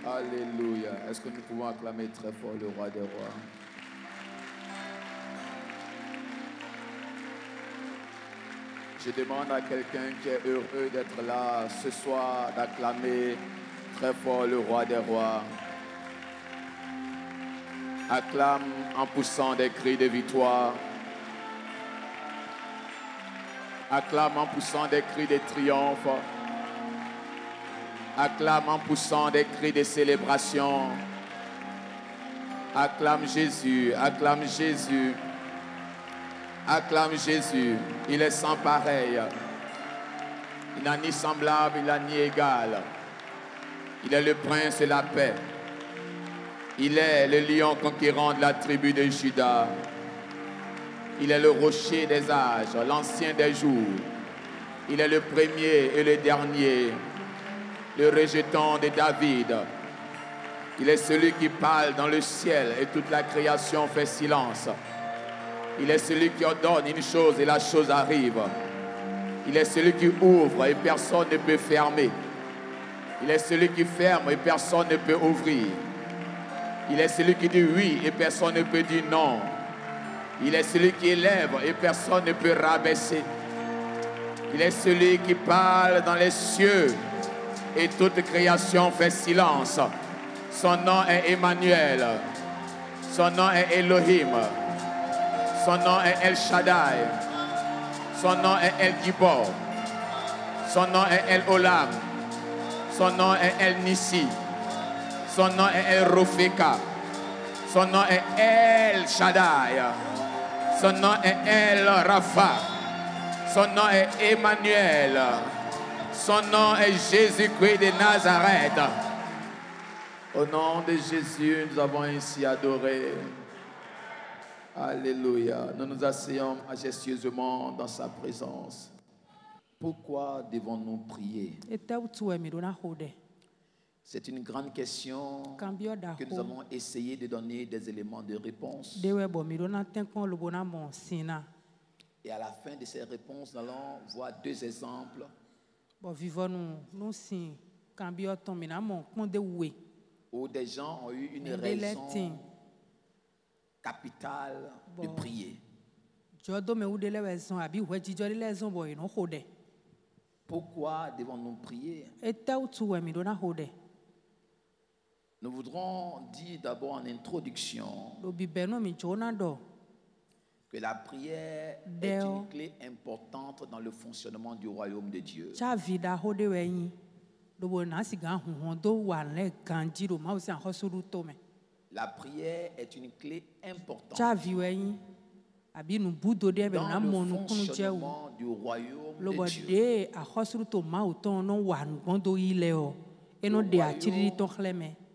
Alléluia. Est-ce que nous pouvons acclamer très fort le roi des rois? Je demande à quelqu'un qui est heureux d'être là ce soir d'acclamer très fort le roi des rois. Acclame en poussant des cris de victoire. Acclame en poussant des cris de triomphe. Acclame en poussant des cris de célébration. Acclame Jésus, acclame Jésus. Acclame Jésus. Il est sans pareil. Il n'a ni semblable, il n'a ni égal. Il est le prince de la paix. Il est le lion conquérant de la tribu de Juda. Il est le rocher des âges, l'ancien des jours. Il est le premier et le dernier, le rejeton de David. Il est celui qui parle dans le ciel et toute la création fait silence. Il est celui qui ordonne une chose et la chose arrive. Il est celui qui ouvre et personne ne peut fermer. Il est celui qui ferme et personne ne peut ouvrir. Il est celui qui dit oui et personne ne peut dire non. Il est celui qui élève et personne ne peut rabaisser. Il est celui qui parle dans les cieux et toute création fait silence. Son nom est Emmanuel. Son nom est Elohim. Son nom est El Shaddai. Son nom est El Gibor. Son nom est El Olam. Son nom est El Nissi. Son nom est El Rofeka. Son nom est El Shaddai. Son nom est El Rapha. Son nom est Emmanuel. Son nom est Jésus-Christ de Nazareth. Au nom de Jésus, nous avons ainsi adoré. Alléluia. Nous nous asseyons majestueusement dans sa présence. Pourquoi devons-nous prier? C'est une grande question que nous allons essayer de donner des éléments de réponse. Et à la fin de ces réponses, nous allons voir deux exemples où des gens ont eu une raison capitale de prier. Pourquoi devons-nous prier? Nous voudrons dire d'abord en introduction que la prière est une clé importante dans le fonctionnement du royaume de Dieu. La prière est une clé importante dans le fonctionnement du royaume de Dieu.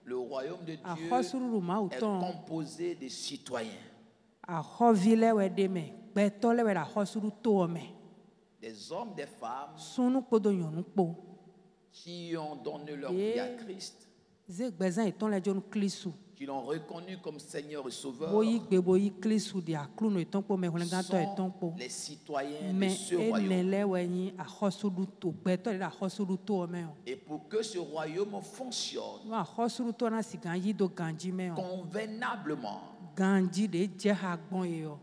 Le royaume de Dieu est composé de citoyens. Des hommes, des femmes qui ont donné leur vie à Christ, qui l'ont reconnu comme Seigneur et Sauveur, sont les citoyens de ce royaume. Et pour que ce royaume fonctionne convenablement,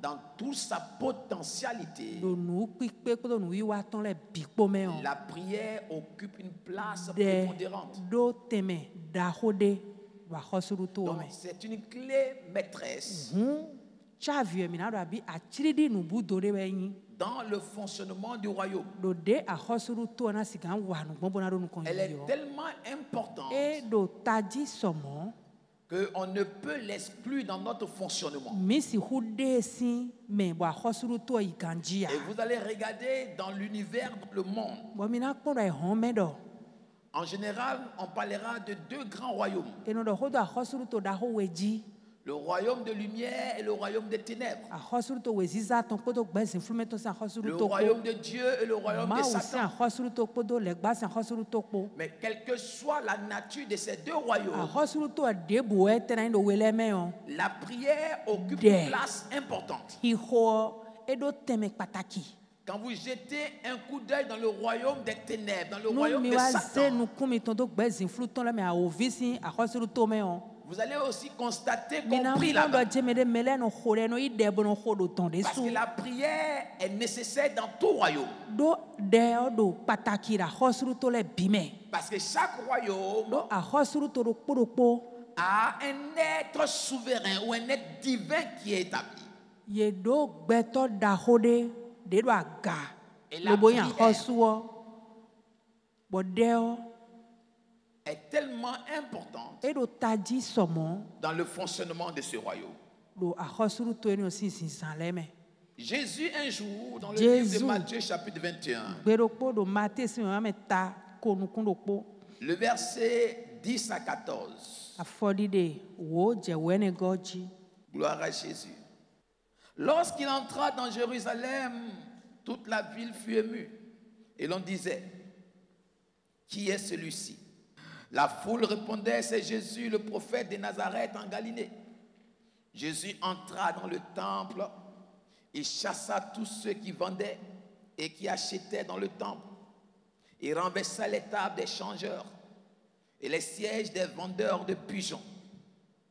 dans toute sa potentialité, la prière occupe une place prépondérante. Donc c'est une clé maîtresse dans le fonctionnement du royaume. Elle est tellement importante qu'on ne peut l'exclure dans notre fonctionnement. Et vous allez regarder dans l'univers, dans le monde. En général, on parlera de deux grands royaumes. Le royaume de lumière et le royaume des ténèbres. Le royaume de Dieu et le royaume de Satan. Mais quelle que soit la nature de ces deux royaumes, la prière occupe une place importante. Quand vous jetez un coup d'œil dans le royaume des ténèbres, dans le royaume de Satan, vous allez aussi constater qu'on prie là-bas. Parce que la prière est nécessaire dans tout royaume. Parce que chaque royaume a un être souverain ou un être divin qui est établi. Et la prière est tellement importante dans le fonctionnement de ce royaume. Jésus, un jour, dans le livre de Matthieu, chapitre 21, le verset 10 à 14. Gloire à Jésus. Lorsqu'il entra dans Jérusalem, toute la ville fut émue. Et l'on disait, qui est celui-ci? La foule répondait, c'est Jésus, le prophète de Nazareth en Galilée. Jésus entra dans le temple, il chassa tous ceux qui vendaient et qui achetaient dans le temple. Il renversa les tables des changeurs et les sièges des vendeurs de pigeons.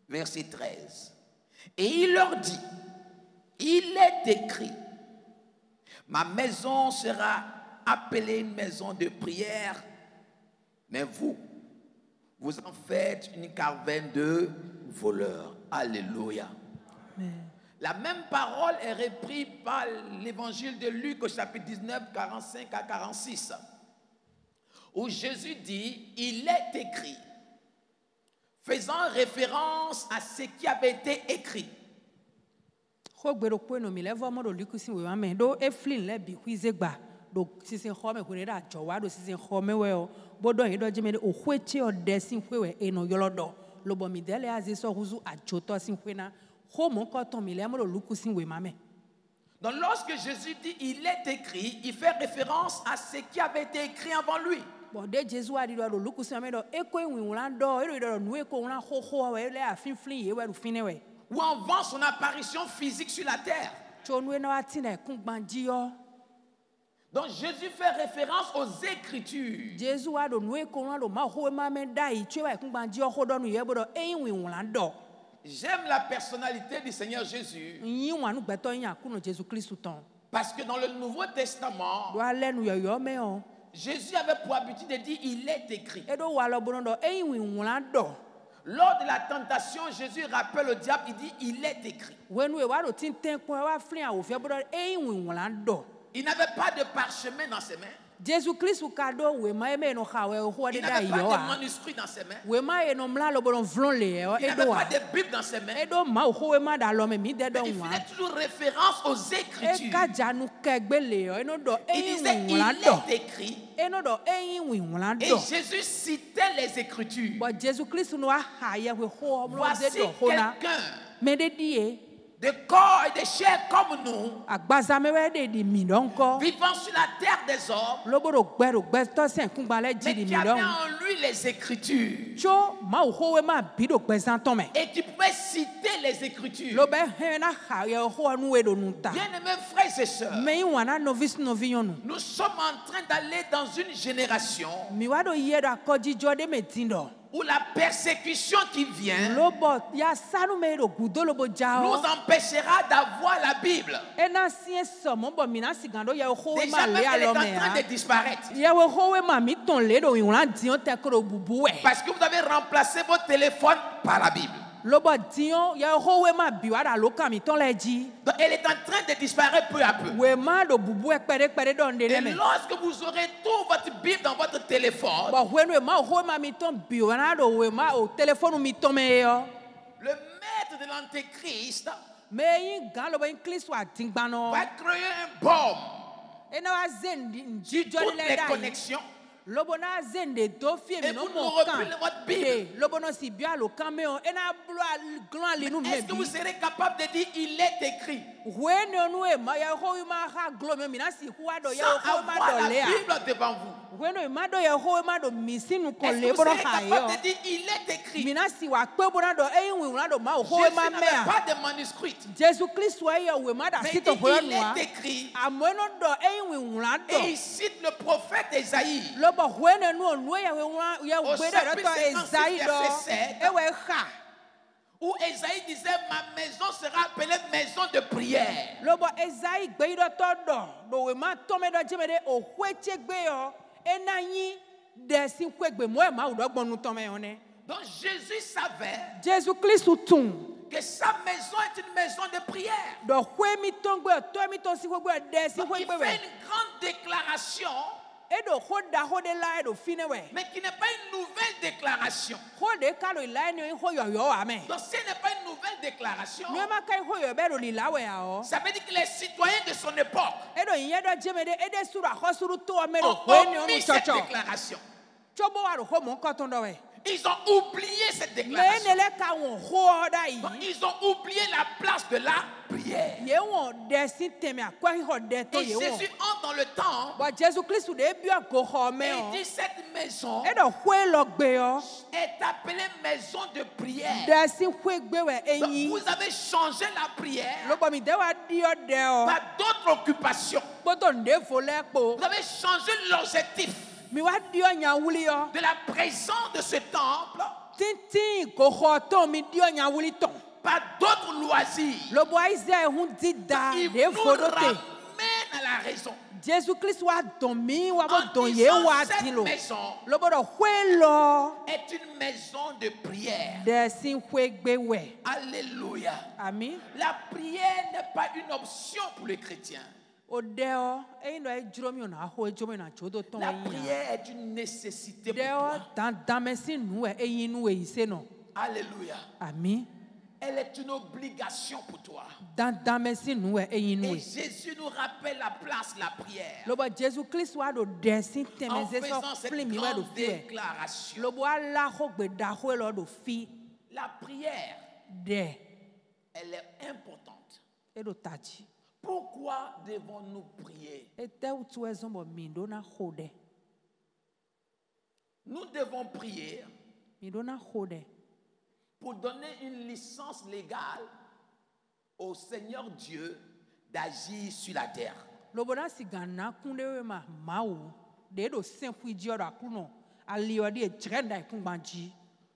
Verset 13. Et il leur dit, il est écrit, ma maison sera appelée une maison de prière, mais vous en faites une caravane de voleurs. Alléluia. Amen. La même parole est reprise par l'évangile de Luc au chapitre 19, 45 à 46, où Jésus dit, il est écrit, faisant référence à ce qui avait été écrit. Donc lorsque Jésus dit il est écrit, il fait référence à ce qui avait été écrit avant lui. Ou avant son apparition physique sur la terre. Donc Jésus fait référence aux Écritures. J'aime la personnalité du Seigneur Jésus. Parce que dans le Nouveau Testament, Jésus avait pour habitude de dire il est écrit. Lors de la tentation, Jésus rappelle au diable, il dit il est écrit. Il n'avait pas de parchemin dans ses mains. Il n'avait pas de manuscrit dans ses mains. Il n'avait pas de Bible dans ses mains. Mais il faisait toujours référence aux Écritures. Il disait il est écrit. Et Jésus citait les Écritures. Voici quelqu'un de corps et de chair comme nous, vivant sur la terre des hommes, mais qui avait en lui les Écritures et qui pouvait citer les Écritures. Bien-aimés frères et sœurs, nous sommes en train d'aller dans une génération où la persécution qui vient nous empêchera d'avoir la Bible. Déjà même elle est en train de disparaître. Parce que vous avez remplacé votre téléphone par la Bible. Donc elle est en train de disparaître peu à peu. Et lorsque vous aurez tout votre Bible dans votre téléphone, le maître de l'Antéchrist va créer un bombe sur toutes les connexions lobona zende dofie Et vous nous reprenez votre Bible. lobono si bien le cameo et na gloire les nous Est-ce que vous serez capable de dire il est écrit wene nous e ma ya ho ma ha glome mina si huado ya sans ho ma avoir do la lea Bible devant vous? wene ma do ya ho ma do misinu ko Est-ce le que vous bono serez ha yo capable de dire il est écrit? mina si wa pe bona do e wi una do ma ho Jésus ma n'avait mea pas de manuscrit. Jésus Christ wa ya we ma da Mais il sito dit, ho il noa est écrit. amono do e wi una do Et il cite le prophète Esaïe. lobo wene no no ya we ya Au gbede chapitre do to 56, Esaïe do verset 7. e we ha Où Esaïe disait, ma maison sera appelée maison de prière. lobo Esaïe gbe do to do we ma to me do jemede o hweche gbe yo enanyi de si kwegbe mo e ma u do gbonu to me one Donc Jésus savait Jésus Christ tun que sa maison est une maison de prière. do hwe mi ton gbe to mi ton si kwegbe de si Donc il kwegbe fait une grande déclaration, e do hoda hode la e do fine we mais qui n'est pas une nouvelle déclaration. hode ka lo la ni ho yo yo ame Donc ce n'est pas une nouvelle déclaration, ni ma kai ho yo be do li la we a o ça veut dire que les citoyens de son époque e do yin do jemede e de suru ho suru to me do ont hwe ni o omis mu cette chocho déclaration. chobo wa do ho mo ko ton do we Ils ont oublié cette me déclaration. ne le ka won ho da yi Donc, ils ont oublié la place de la prière. ye won de si teme akwa ho de to Et ye won Jésus entre dans le temps wa Jésus Christ de bi go ho me et o il dit cette maison e do hwe lo gbe yo est appelée maison de prière. de si hwe gbe we Donc, eyin vous avez changé la prière lo bo mi de wa di o de o par d'autres occupations. boto nde fo le po Vous avez changé l'objectif mi wa di o nya wuli yo de la présence de ce temple tintin ko ho to mi di o nya wuli ton par d'autres loisirs. lo bo Isaiah hun di da Il de nous fo do te ramène à la raison. Jésus Christ wa don mi wa bo En don ye disant wa cette ti lo maison lo bo do hwe lo est une maison de prière. de si hwe gbe we Alléluia. ami La prière n'est pas une option pour les chrétiens. o de o e no e juro mi na ho e jomo na chodo ton La e yin prière est une nécessité de pour o toi. dan dan me si nu e yin nu e ise no Alléluia. ami Elle est une obligation pour toi. dan dan me si nu e yin nu Et e Jésus nous rappelle la place de la prière lo bo Jésus Christ wa do de si en teme ze so faisant cette fli mi wa do grande fi e déclaration. lo bo ala ho gbe da ho lo do fi La prière, de elle est importante. e do taji Pourquoi devons-nous prier? e te utu e zombo mi do na ho de Nous devons prier mi do na ho de pour donner une licence légale au Seigneur Dieu d'agir sur la terre. lo bo na si gana kunde we ma mawu de do sen fu ji ora kuno ali o de trenda e kun banji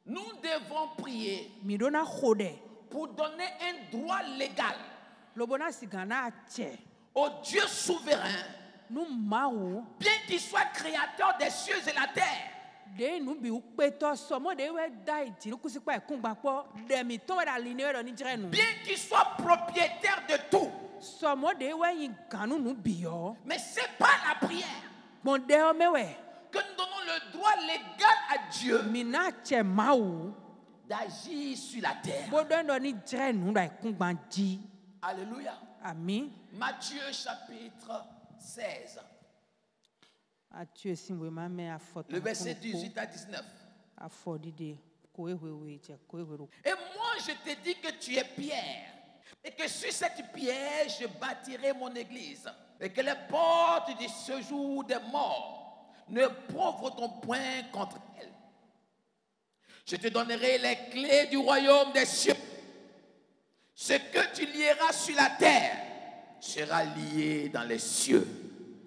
Nous devons prier mi do na ho de pour donner un droit légal lo bo na si gana che au Dieu souverain, nu mawu bien qu'il soit créateur des cieux et la terre, de nu bi upeto so mo de we dai ti ku si pa e kun gba po de mi to we da li ni we do ni jire nu bien qu'il soit propriétaire de tout. so mo de we yin ganu nu bi yo Mais ce n'est pas la prière bon de o me we que nous donnons le droit légal à Dieu mi na che mawu d'agir sur la terre. bo do ni jire nu da e kun banji Alléluia. ami Matthieu chapitre 16, a tu si we ma me a foto le verset 18 à 19. a fo di de ko e we che ko e we Et moi je te dis que tu es Pierre, et que sur cette pierre je bâtirai mon église, et que les portes du séjour des morts ne profiteront point contre elle. Je te donnerai les clés du royaume des cieux. Ce que tu lieras sur la terre sera lié dans les cieux.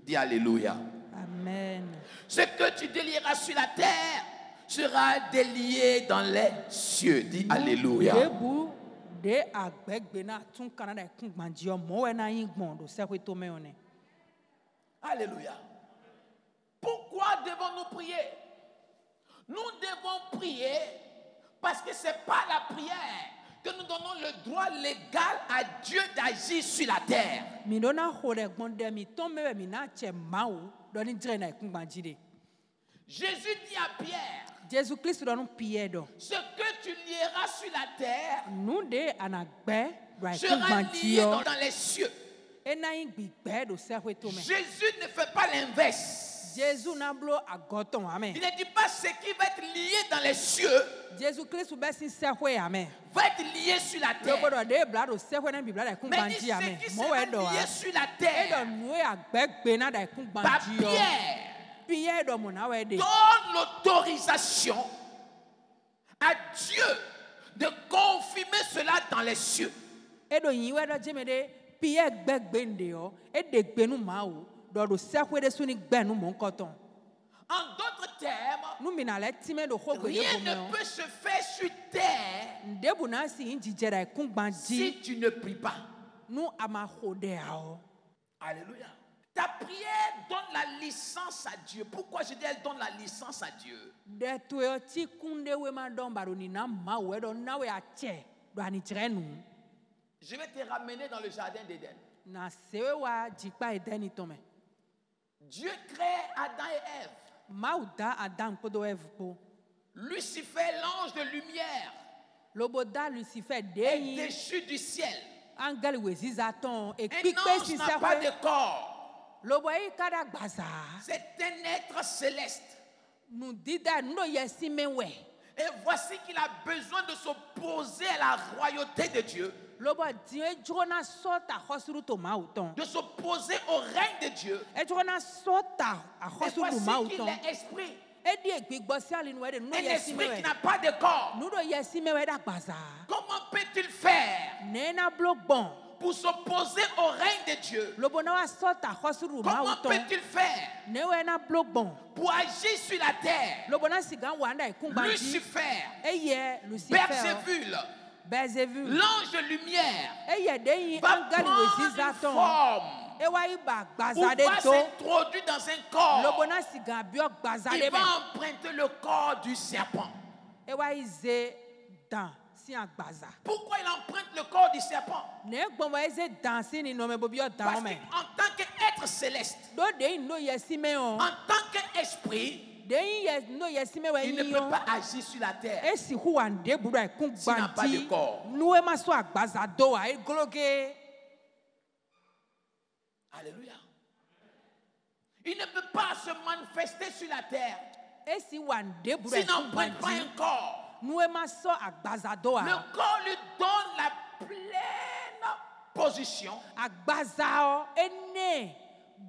Dis Alléluia. amen Ce que tu délieras sur la terre sera délié dans les cieux. Dis Alléluia. debu de agbegbe na tun kana da e kun banji o mo we na yin gbon do se ko to me one Alléluia. Pourquoi devons-nous prier? Nous devons prier parce que ce n'est pas la prière que nous donnons le droit légal à Dieu d'agir sur la terre. mi do na ho de gbon de mi to me we mi na che mawu do ni jire na e kun banji de Jésus dit à Pierre, Jésus Christ do no pie do ce que tu lieras sur la terre nu de anagbe do e kun sera banji lié yo dans les cieux. e na yin gbigbe do se ko to me Jésus ne fait pas l'inverse. Jésus n'a blo agoton amen. Il ne dit pas ce qui va être lié dans les cieux Jésus Christ be si sehwe amen. va être lié sur la terre. Lobo do de bla do sehwe na bibla da kun Mais il dit banji amen. ce qui Mo sera we do lié a. sur la E do terre nue agbegbe na da kun par banji yo. Pierre Pierre do mo na we de. donne l'autorisation à Dieu de confirmer cela dans les cieux. E do yin we do jeme de Pierre gbegbe nde yo. E de gbe nu ma o. Do sehwe de suni gbe nu mo nkoton. En d'autres termes, Nu mina le time do ho gbe rien de ne mo. peut se faire sur terre Ndebu na si inji jera kun banji. si tu ne pries pas. Nu ama hode a o. Alléluia. Ta prière donne la licence à Dieu. Pourquoi je dis elle donne la licence à Dieu? De to yo ti kunde we ma don baro ni na ma we do na we a che do ani jere nu. Je vais te ramener dans le jardin d'Éden. Na sewe wa jikpa edeni tome. Dieu crée Adam et Ève. Mauda Adam kodo evpo. Lucifer, l'ange de lumière, Lobo da Lucifer est deyi. déchu du ciel. Angel we zizaton e Un kikpe ange si n'a pas sewe. de corps. Lobo e kada gbaza. C'est un être céleste. Nu dida no yesi mewe. Et voici qu'il a besoin de s'opposer à la royauté de Dieu, Lobo die jona sota hosuru to mauton. de s'opposer au règne de Dieu. E jona sota a Et hosuru voici qu'il mauton. est esprit. E di egbigbo si alinu we de no Un yesi esprit qui mewe. n'a pas de corps. Nu do yesi mewe da gbaza. Comment peut-il faire Nena blogbon. pour s'opposer au règne de Dieu? Lobo na wa sota hosuru Comment mauton. peut-il faire Newe na blogbon. pour agir sur la terre? Lobo na sigan wanda ikunbanji. Lucifer, Eye Lucifer. Beelzébul, Beelzebul. l'ange de lumière, Eye deyi va angeli prendre we une zizaton. forme Ewa iba ou gbaza de va to. s'introduire dans un corps. Lobo na sigan bio gbaza Il de va me. emprunter le corps du serpent. Ewa ize dan si agbaza. Pourquoi il emprunte le corps du serpent? Ne gbon wa ize dan si ni no me bobio dan Parce me. qu'en tant qu'être céleste, Do deyi no yesi me on. en tant qu'esprit, Deyi no yesi me we il ne ni peut on. pas agir sur la terre. Esi huwande budo S'il n'a pas de ikungbanji. corps. Nuwe ma so agbaza do a egloge. Alléluia. Il ne peut pas se manifester sur la terre Esi wande budo s'il n'emprunte pas ikungbanji. un corps. Nuwe ma so agbaza do a. Le corps lui donne la pleine position Agbaza o ene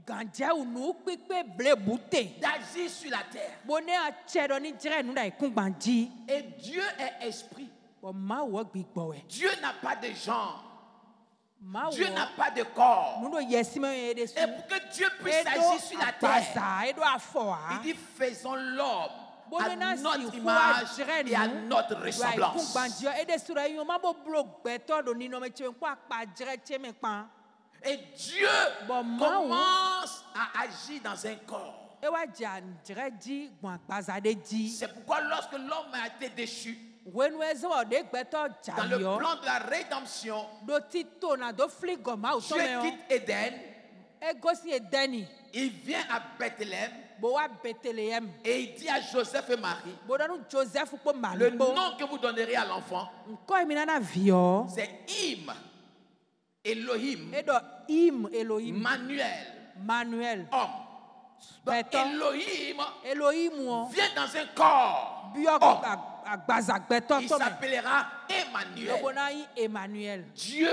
ganja unu pipe ble bute. d'agir sur la terre. Bone a chedo ni jere nu da ikungbanji. Et Dieu est esprit. Bo ma wo gbigbo we. Dieu n'a pas de genre. Ma Dieu wo n'a pas de corps. nu do yesi me ye de su. Et pour que Dieu puisse Edo agir sur la terre, agbaza edo afo il a. dit faisons l'homme à Bone na si notre ho image jere et à nu. notre Do ressemblance. ikungbanji o ede sura yo ma bo blo gbeto do ni no me chewe kwa pa jere cheme pan. Et Dieu Bon, commence à agir dans un corps. Ewa jan jere ji gwan agbaza de ji. C'est pourquoi lorsque l'homme a été déchu, Wenu ezo o de gbeto dans le jayo. plan de la rédemption, Do tito na do fligo ma o Dieu tome o. quitte Éden, Egosi edeni. il vient à Bethléem Bo wa Bethlehem. et il dit à Joseph et Marie, Bo do nu Joseph po le malupo. nom que vous donnerez à l'enfant, Nko emina na vio. c'est Im, Elohim, Edo im Elohim. Manuel, Manuel. homme. Donc Beto. Elohim Elohim o. vient dans un corps. Bio homme. agbaza gbeto Il tome. s'appellera Emmanuel. Lobo na yi Emmanuel. Dieu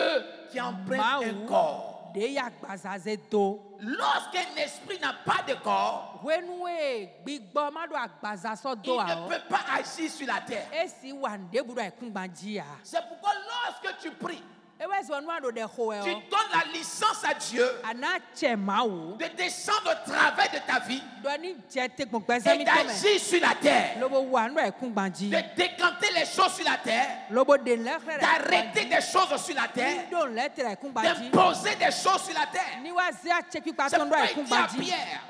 qui emprunte Maou. un corps. De ya agbaza ze do. Lorsqu'un esprit n'a pas de corps, Wenu e gbigbo ma do agbaza so il do a ne o. peut pas agir sur la terre. Esi wande budo ikungbanji a. C'est pourquoi lorsque tu pries, Ewe zo nu ado de ho e tu o. donnes la licence à Dieu Ana che ma o. de descendre au travers de ta vie Do ni je te gbongbeze et mi tome. d'agir sur la terre, Lobo wa nu ikungbanji. de décanter les choses sur la terre, Lobo de lekre. d'arrêter des choses sur la terre, Don letre ikungbanji. d'imposer des choses sur la terre. Ni wa zi a cheki pa C'est ton do pourquoi il dit à ikungbanji. Pierre,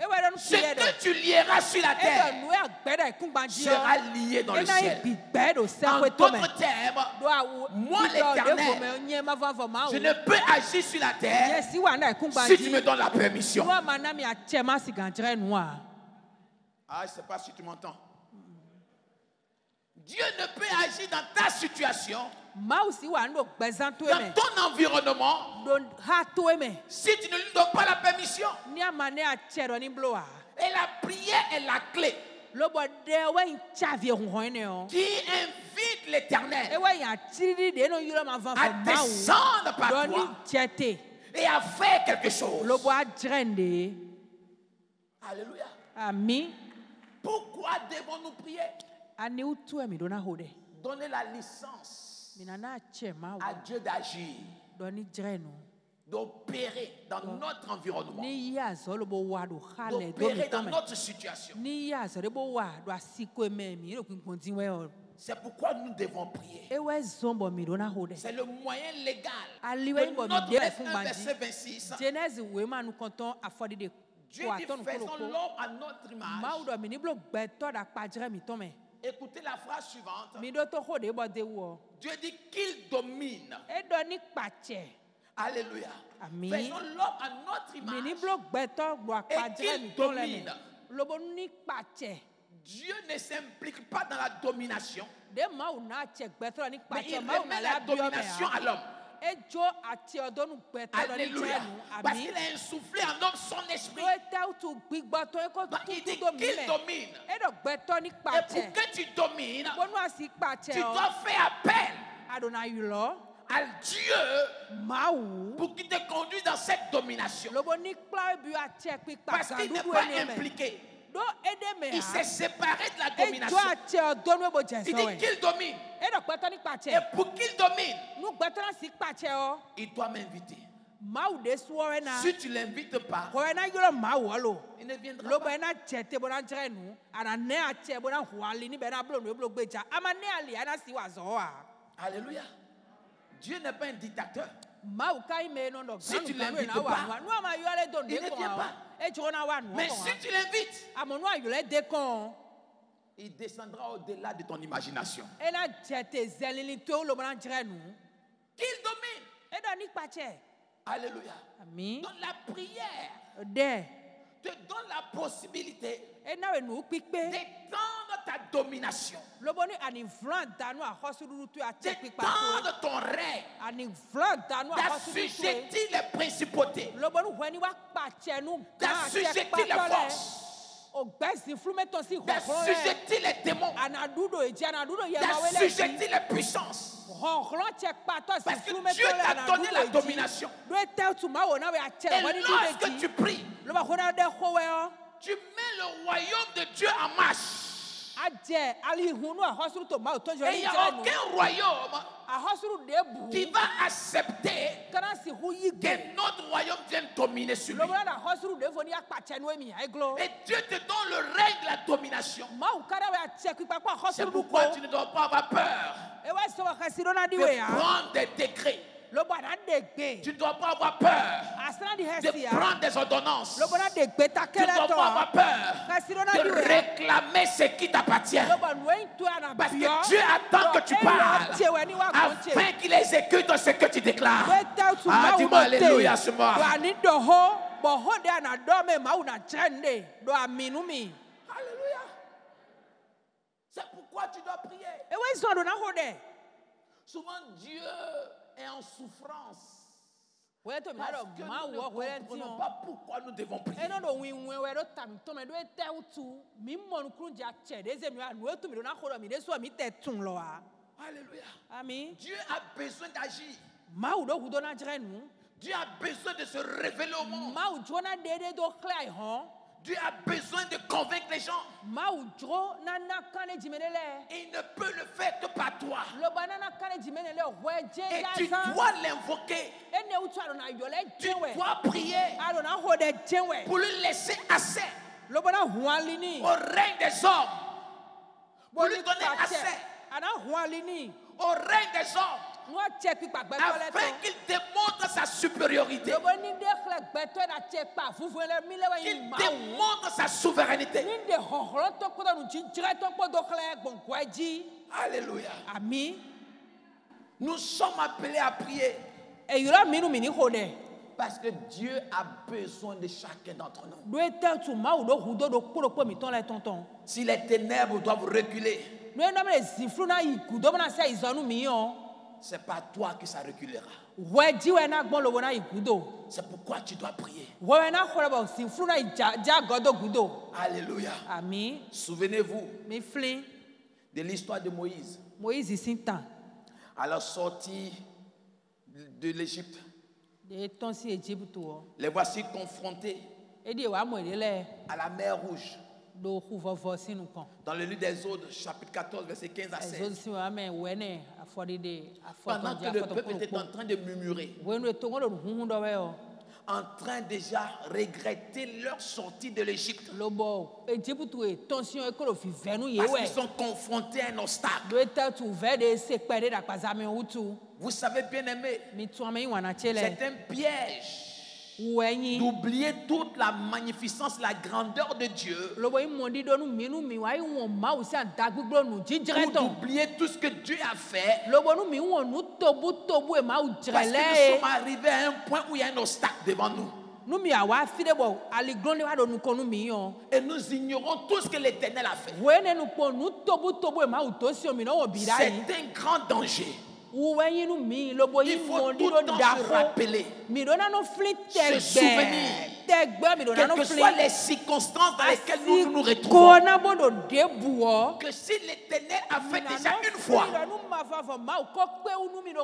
Ewe do nu ce piye do. que tu lieras sur la Edo terre nu agbeda ikungbanji o. sera lié dans le Ena ciel. gbigbe do En sekwe tome. d'autres termes, Do awu. Moi, Bido de l'Éternel, vome onye ma va ma o. je ne peux agir sur la terre Yesi wa na si tu me ikungbanji. donnes la permission. Wa mana mi a che ma siganjere nu a. Ah, je ne sais pas si tu m'entends. Dieu ne peut agir dans ta situation, Ma usi wa ndo gbezan to dans eme. ton environnement, Do ha to eme. si tu ne lui donnes pas la permission. Ni amane a che do ni blo a. Et la prière est la clé lobo de we nchavie honhoine o qui invite l'Éternel e we ya tiri de no yuro ma van à fo descendre par doni toi tiete et à faire quelque chose. lobo adrende. Alléluia. Ami Pourquoi devons-nous prier? ani utu mi dona hode Donner la licence mina na chema à Dieu d'agir, doni dreno d'opérer dans notre environnement, ni ya zo lobo wa do khale do d'opérer mi dans tome notre situation. ni ya zo lobo wa do asiko memi ro kinkontin we o C'est pourquoi nous devons prier. e we zombo mi dona hode C'est le moyen légal. aliwe De bo mi notre de Genèse fun 1, verset banji 26. Genèse we manu konton afodi de Dieu ko dit atonu faisons ko l'homme à notre image. maudo mi ni blo gbeto da pajre mi tome Écoutez la phrase suivante. mi do to hode bo de wo Dieu dit qu'il domine. e do ni pache Alléluia. Amen. Faisons l'homme à notre mi ni image. blo gbeto do pajre qu'il mi tole domine. me lobo ni pache Dieu ne s'implique pas dans la domination, de mau na che gbeto ni mais pache il mau remet na la la bio me domination à l'homme. e jo ati odonu gbeto ni Alléluia. jenu Parce ami qu'il a insoufflé en homme son esprit. do e ta tu gbigbo to e ko Donc il dit tu do mi qu'il me domine. e do gbeto ni Et pache pour que tu domines, bonu asi pache tu o dois faire appel adona yulo à Dieu mau pour qu'il te conduise dans cette domination. lobo ni kpla bu ache pikpa Parce qu'il n'est gandu pas ene me impliqué. do ede me Il s'est séparé de la e jo domination. ache odonu ebo Il jeso dit we qu'il domine. e do gbeto ni pache Et pour qu'il domine, nu gbeto na si pache o il doit m'inviter. mau de suore na Si tu ne l'invites pas, ko na yulo mau lo il ne viendra lobo pas. na chete bona drenu ana ne ache bona huali ni be na blo no blo gbeja ama ne ali ana si wa zo a Alléluia. Dieu n'est pas un dictateur. mau kai me no do Si tu ganu l'invites na wa pas, no ama yole do il de ne ko vient pas. e jo na wa no Mais ko si tu l'invites, amonu ayole de kon il descendra au-delà de ton imagination. e na chete zelili to lo bona drenu Qu'il domine. e do ni pache Alléluia. ami Donc la prière de te donne la possibilité e na we nu pikpe d'étendre ta domination, lobo ni ani vlan danu a hosuru tu ache pikpa to d'étendre ton règne, ani vlan danu a hosuru tu d'assujettir les principautés, lobo nu hweni wa pache nu d'assujettir les forces, o gbesi flumeton si d'assujettir les démons, anadudo eji anadudo ye ma wele d'assujettir les puissances. honhlo che pato si Parce que flumeton Dieu t'a donné la domination. do etel tu ma wona we ache Et woni lorsque di tu pries, lo ba hona de howe o tu mets le royaume de Dieu en marche. aje ali hunu a hosuru to ma to jo Et il ni n'y a jenu aucun royaume a hosuru de qui bu va accepter kana si hu yi gbe que notre royaume vienne dominer sur lui. lo ba na hosuru de foni apache nu emi eglo Et Dieu te donne le règne de la domination. ma u kada we ache pikpa kwa C'est hosuru du pourquoi ko tu ne dois pas avoir peur e wa so wa kasiro na de diwe ya prendre des décrets. lo ba na de gbe Tu ne dois pas avoir peur asana di de hesi ya prendre des ordonnances. lo ba na de gbe ta Tu ne kele dois to pas avoir peur kasiro na de diwe ya réclamer ce qui t'appartient. lo ba nu en to ana Parce bio que Dieu attend que tu parles we ni wa konche afin qu'il exécute ce que tu déclares. we tell to Ah, ma dis-moi u alléluia ce soir. do ani do ho bo ho de ana do me ma u na chende do aminu mi Alléluia. C'est pourquoi tu dois prier. e we so do na ho de Souvent Dieu est en souffrance. we to mi Parce do que ma nous ne wo we comprenons ti pas pourquoi nous devons prier. e no do winwe we do tam to me do e tell to mi mo nu krun ja che de ze mi anu e to mi do na ho do mi de so mi te tun lo a Alléluia. ami Dieu a besoin d'agir. ma u do hu do na jere nu Dieu a besoin de se révéler au monde. ma u jo na de do clear ho Dieu a besoin de convaincre les gens. ma u jo na kane jimenele Et il ne peut le faire que par toi. lo ba na kane jimenele ho je Et ya tu san dois l'invoquer. e ne u tu ado na yole Tu jewe dois prier ado na ho de jewe pour lui laisser accès lo ba na huali ni au règne des hommes. Pour lui donner accès ana huali ni au règne des hommes. no che pipa gbe to le Afin to qu'il démontre sa supériorité. lo ba ni de khle gbe to na che pa fufu le mi le wa Qu'il yin ma démontre sa souveraineté. ni de hohoro to ko nu jinjire to ko do khle gbonko eji Alléluia. ami Nous sommes appelés à prier e yura minu mini ho de parce que Dieu a besoin de chacun d'entre nous. do etel tu ma u do hudo do kuro po mi ton le tonton Si les ténèbres doivent reculer, no e no me ziflu na igudo na se izonu mi yo c'est pas toi que ça reculera. ouais dit ouais na gbon lobo na igudo C'est pourquoi tu dois prier. ouais na khore ba si fru na ja godo gudo. Alléluia. Amen. Souvenez-vous Mi flin de l'histoire de Moïse. Moïse sintan À la sortie de l'Égypte. de ton si Égypte o. Les voici confrontés E di wa mo le à la mer Rouge. do khuvovo sinu kan. Dans le livre des Exodes, chapitre 14, versets 15 à 16. Ezo si wa me wene afori de Pendant que le peuple était en train de murmurer, wenu to ngolo hunhu do we o. en train déjà regretter leur sortie de l'Égypte. Lobo Égypte e tension e ko lo fi venu ye Parce we. qu'ils sont confrontés à un obstacle. Do eta tu ve de se pere da pazame utu. Vous savez, bien aimé, Mi tu ame wana chele. c'est un piège Wenyi. d'oublier toute la magnificence, la grandeur de Dieu, Lobo imondi do nu minu mi wa iwon ma usi adagbigbo nu jijire ou ton. d'oublier tout ce que Dieu a fait, Lobo nu mi won nu tobu e ma parce que ujrele. nous sommes arrivés à un point où il y a un obstacle devant nous. Nu mi awa fi de bo aliglonde wa do nu ko nu mi yon. Et nous ignorons tout ce que l'Éternel a fait. Wene nu po nu tobu e ma utosi o mi no wo bidai. C'est un grand danger. Wenyi nu mi lobo Il faut imondi tout do le temps se dako. rappeler, Mi do na no flit Se souvenir. Tegbe mi do na quelles no que flit. soient les circonstances dans lesquelles nous nous retrouvons, Kona bodo debuo. que si l'Éternel a fait déjà une fois,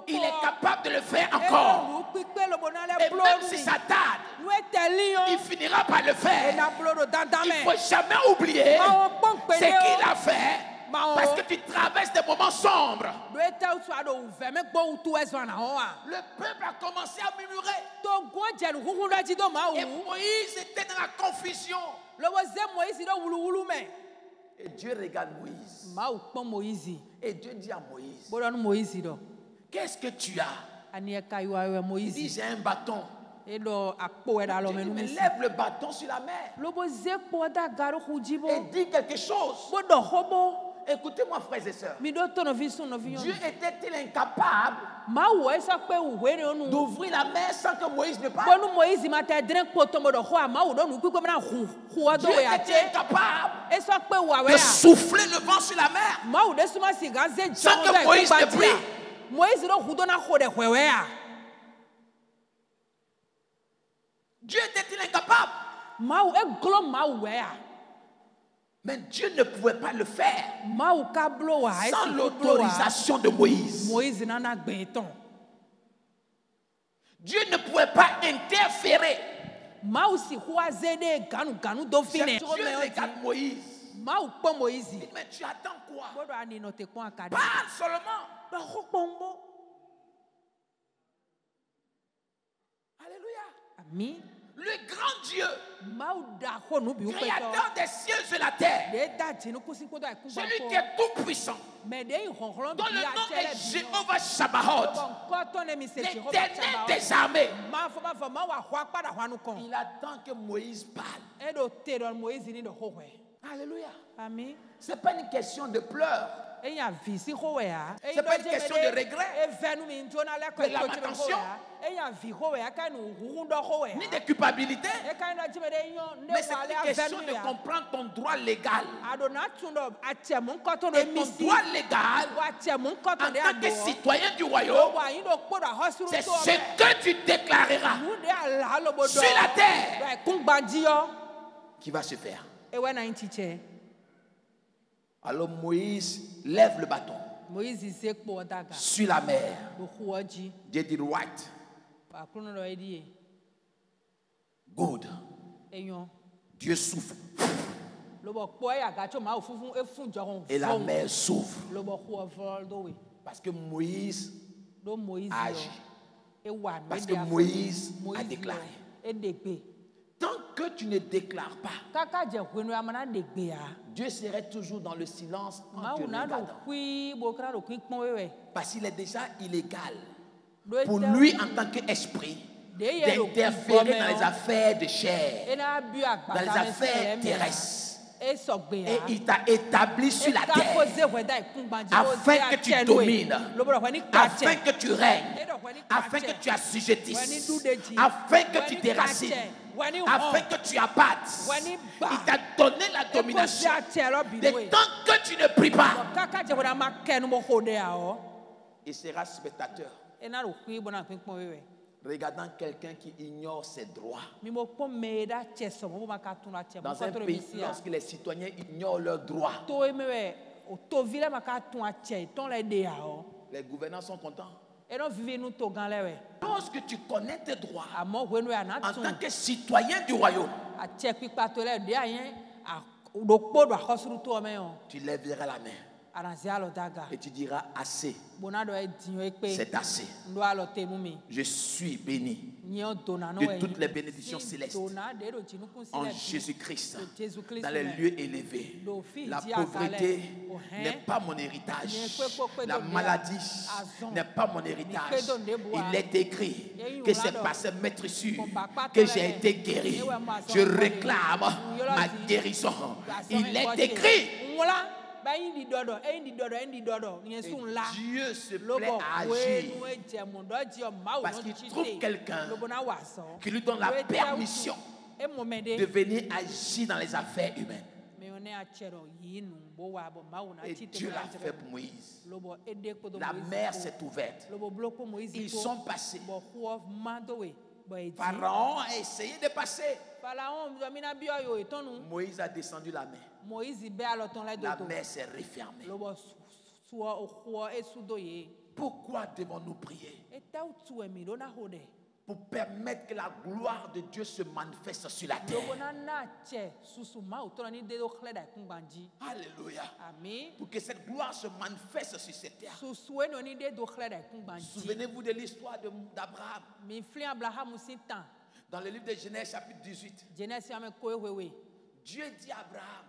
il est capable de le faire encore. Et même si ça tarde, il finira par le faire. Il ne faut jamais oublier ce qu'il a fait, parce que tu traverses des moments sombres. Le peuple a commencé à murmurer. Et Moïse était dans la confusion. Et Dieu regarde Moïse. Et Dieu dit à Moïse, qu'est-ce que tu as? Il dit, j'ai un bâton. Dieu dit, mais lève le bâton sur la mer. Et dis quelque chose. Écoutez-moi, frères et sœurs. Dieu était-il incapable d'ouvrir la mer sans que Moïse ne parle? Dieu était incapable de souffler le vent sur la mer sans que Moïse ne prie. Dieu était-il incapable? Mais Dieu ne pouvait pas le faire sans l'autorisation de Moïse. Dieu ne pouvait pas interférer. Dieu regarde Moïse. Il dit, mais tu attends quoi? Parle seulement. Alléluia. Le grand Dieu, créateur des cieux et la terre, celui qui est tout puissant, dont le nom est Jéhovah Sabaoth, l'Éternel des armées, il attend que Moïse parle. Alléluia. Ce n'est pas une question de pleurs. Ce n'est pas une question de regret, de lamentation, ni de culpabilité, mais c'est une question de comprendre ton droit légal. Et ton droit légal, en tant que citoyen du royaume, c'est ce que tu déclareras sur la terre qui va se faire. Alors Moïse lève le bâton sur la mer. Dieu dit right. Good. Dieu souffle. Et la mer s'ouvre. Parce que Moïse a agi. Parce que Moïse a déclaré. Tant que tu ne déclares pas, Dieu serait toujours dans le silence en te regardant. Parce qu'il est déjà illégal pour lui en tant qu'esprit d'interférer dans les affaires de chair, dans les affaires terrestres. Et il t'a établi sur la terre afin que tu domines, afin que tu règnes, afin que tu assujettisses, afin que tu déracines, afin que tu abattes. Il t'a donné la domination. De tant que tu ne pries pas, il sera spectateur. ena ro kui bona pinkpon wewe regardant quelqu'un qui ignore ses droits. mi mo po me da cheso mo ma ka tuna che mo Dans un ko pays, lorsque les citoyens ignorent leurs droits, to e mewe o to vile ma ka tuna che ton le de ya o les gouvernants sont contents. e no vive nu to gan lewe Lorsque tu connais tes droits amo wenu ya na en tun tant que citoyen du royaume, a che pipa to le de ayen a do po do akosuru to me o tu lèveras la main aranzi alo daga et tu diras assez, bona do e dinyo e pe c'est assez. ndo alo te mu mi Je suis béni nyo dona no de toutes les bénédictions célestes dona de do jinu kun en sile Jésus-Christ, Jésus-Christ dans les lieux élevés. La pauvreté n'est pas mon héritage. La maladie n'est pas mon héritage. Il est écrit que c'est par ce maître sûr que j'ai été guéri. Je réclame ma guérison. Il est écrit. Dieu se plaît à agir parce qu'il trouve quelqu'un qui lui donne la permission de venir agir dans les affaires humaines. Et Dieu l'a fait pour Moïse. La mer s'est ouverte. Ils sont passés. Pharaon a essayé de passer. Moïse a descendu la mer. La mer s'est refermée. Pourquoi devons-nous prier? Pour permettre que la gloire de Dieu se manifeste sur la terre. Alléluia. Pour que cette gloire se manifeste sur cette terre. Souvenez-vous de l'histoire d'Abraham. Dans le livre de Genèse chapitre 18. Dieu dit à Abraham,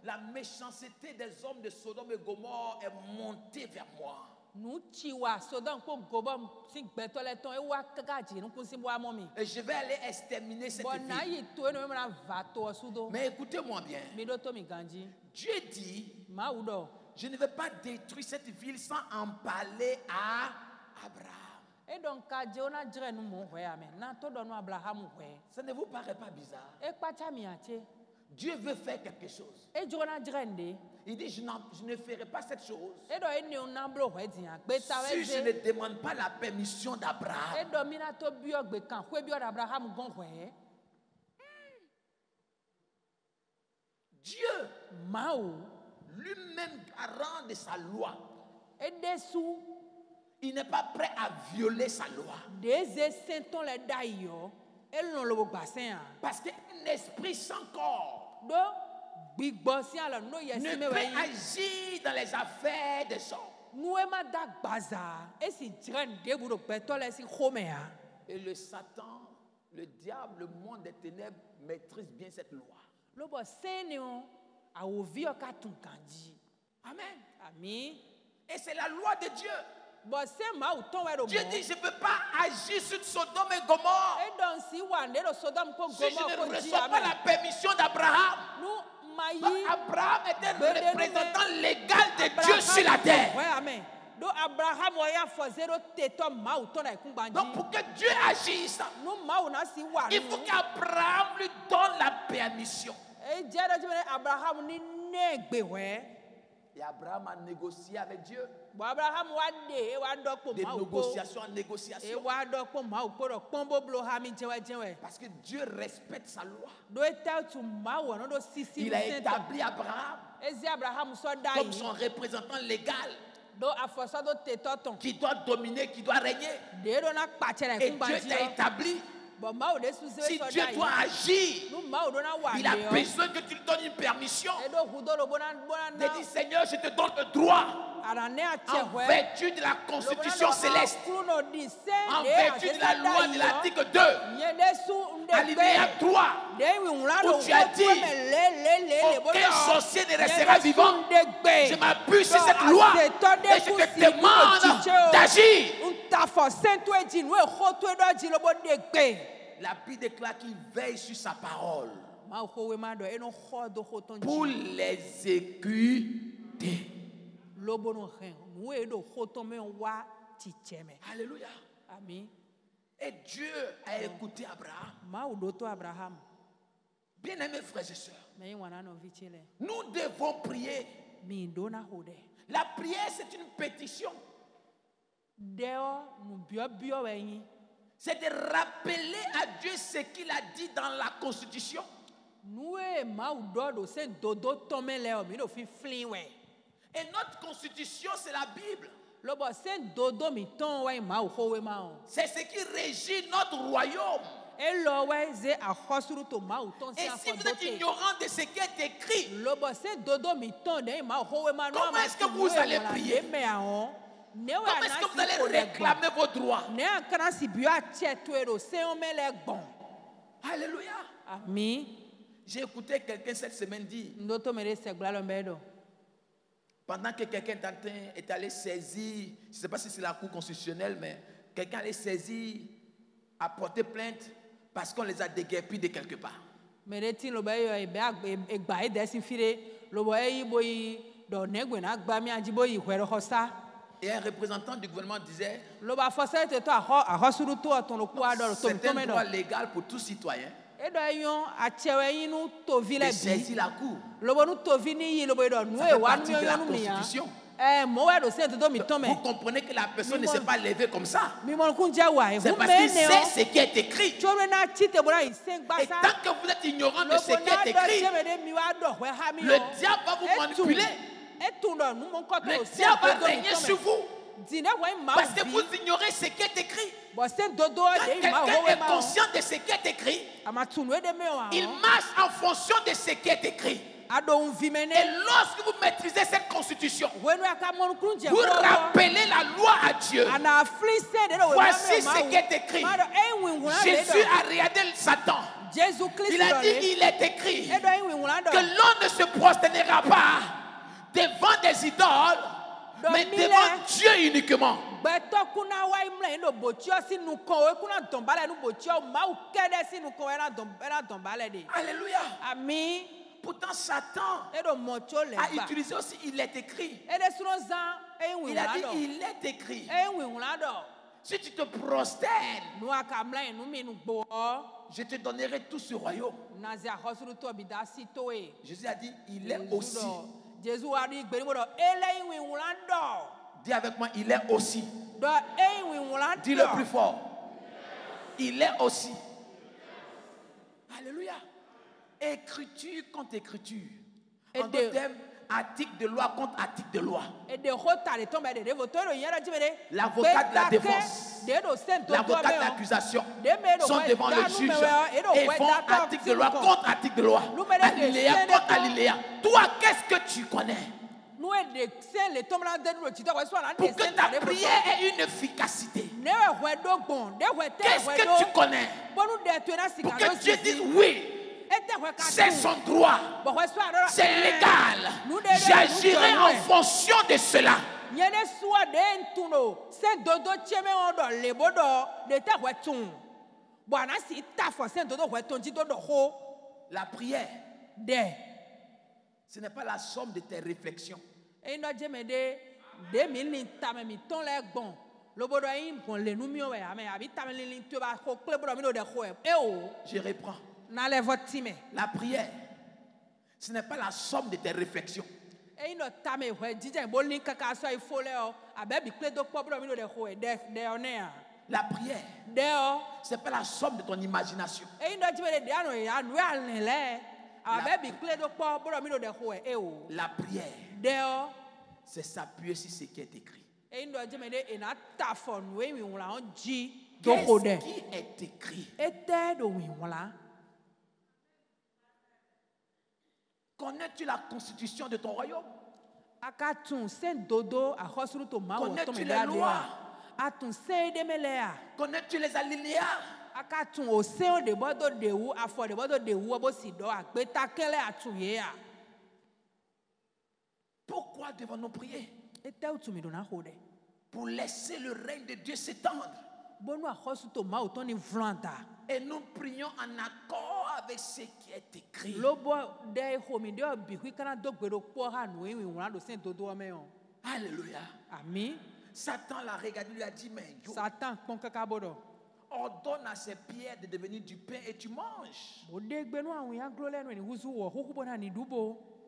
la méchanceté des hommes de Sodome et Gomorrhe est montée vers moi. Et je vais aller exterminer cette ville. Mais écoutez-moi bien. Dieu dit, je ne vais pas détruire cette ville sans en parler à Abraham. Ça ne vous paraît pas bizarre? Dieu veut faire quelque chose. Il dit, je ne ferai pas cette chose si je ne demande pas la permission d'Abraham. Dieu, lui-même garant de sa loi, il n'est pas prêt à violer sa loi. Parce qu'un esprit sans corps ne peut agir dans les affaires des hommes. Et le Satan, le diable, le monde des ténèbres maîtrise bien cette loi. Amen. Et c'est la loi de Dieu. Dieu dit, je ne peux pas agir sur Sodome et Gomorrhe si je ne reçois pas la permission d'Abraham. Abraham est un représentant légal de Dieu sur la terre. Donc pour que Dieu agisse, il faut qu'Abraham lui donne la permission. Et Abraham a négocié avec Dieu. Des négociations en négociation. Parce que Dieu respecte sa loi. Il a établi Abraham comme son représentant légal qui doit dominer, qui doit régner. Et Dieu t'a établi. Si Dieu doit agir, il a besoin que tu lui donnes une permission. Il dit, Seigneur, je te donne le droit, en vertu de la constitution céleste, en vertu de la loi de l'article 2, alinéa 3, où tu as dit, aucun sorcier ne restera vivant. Je m'appuie sur cette loi et je te demande d'agir. La Bible déclare qu'il veille sur sa parole pour l'exécuter. Alléluia. Et Dieu a écouté Abraham. Bien-aimés frères et sœurs, nous devons prier. La prière, c'est une pétition. C'est de rappeler à Dieu ce qu'il a dit dans la Constitution. Et notre Constitution, c'est la Bible. C'est ce qui régit notre royaume. Et si vous êtes ignorant de ce qui est écrit, comment est-ce que vous allez prier? Comment est-ce que vous allez réclamer vos droits? Alléluia. J'ai écouté quelqu'un cette semaine dire, pendant que quelqu'un est allé saisir, je ne sais pas si c'est la Cour constitutionnelle, mais quelqu'un allait saisir, a porté plainte parce qu'on les a déguerpis de quelque part. Et un représentant du gouvernement disait, c'est un droit légal pour tout citoyen de saisir la Cour. Ça fait partie de la Constitution. Vous comprenez que la personne ne s'est pas levée comme ça. C'est parce qu'il sait ce qui est écrit. Et tant que vous êtes ignorant de ce qui est écrit, le diable va vous manipuler. Le diable va régner sur vous. Parce que vous ignorez ce qui est écrit. Quand quelqu'un est conscient de ce qui est écrit, il marche en fonction de ce qui est écrit. Et lorsque vous maîtrisez cette constitution, vous rappelez la loi à Dieu. Voici ce qui est écrit. Jésus a regardé Satan. Il a dit, il est écrit que l'on ne se prosternera pas devant des idoles, mais devant Dieu uniquement. Alléluia. Pourtant, Satan a utilisé aussi, il est écrit. Il a dit, il est écrit. Si tu te prosternes, je te donnerai tout ce royaume. Jésus a dit, il est aussi. Dis avec moi, il est aussi. Dis le plus fort. Il est aussi. Alléluia. Écriture contre écriture. En d'autres termes, article de loi contre article de loi. L'avocat de la défense, l'avocat de l'accusation sont devant le juge et font article de loi contre article de loi. Alinéa contre alinéa. Toi, qu'est-ce que tu connais? Pour que ta prière ait une efficacité, qu'est-ce que tu connais? Pour que Dieu dise oui, c'est son droit, c'est légal, j'agirai en fonction de cela. La prière, ce n'est pas la somme de tes réflexions. Je reprends. La prière, ce n'est pas la somme de tes réflexions. La prière, ce n'est pas la somme de ton imagination. La prière, c'est s'appuyer sur ce qui est écrit. Qu'est-ce qui est écrit? Connais-tu la constitution de ton royaume? Connais-tu les lois? Connais-tu les alinéas? Pourquoi devons-nous prier? Pour laisser le règne de Dieu s'étendre. Et nous prions en accord avec ce qui est écrit. Alléluia. Satan l'a regardé, lui a dit, mais Dieu, ordonne à ces pierres de devenir du pain et tu manges.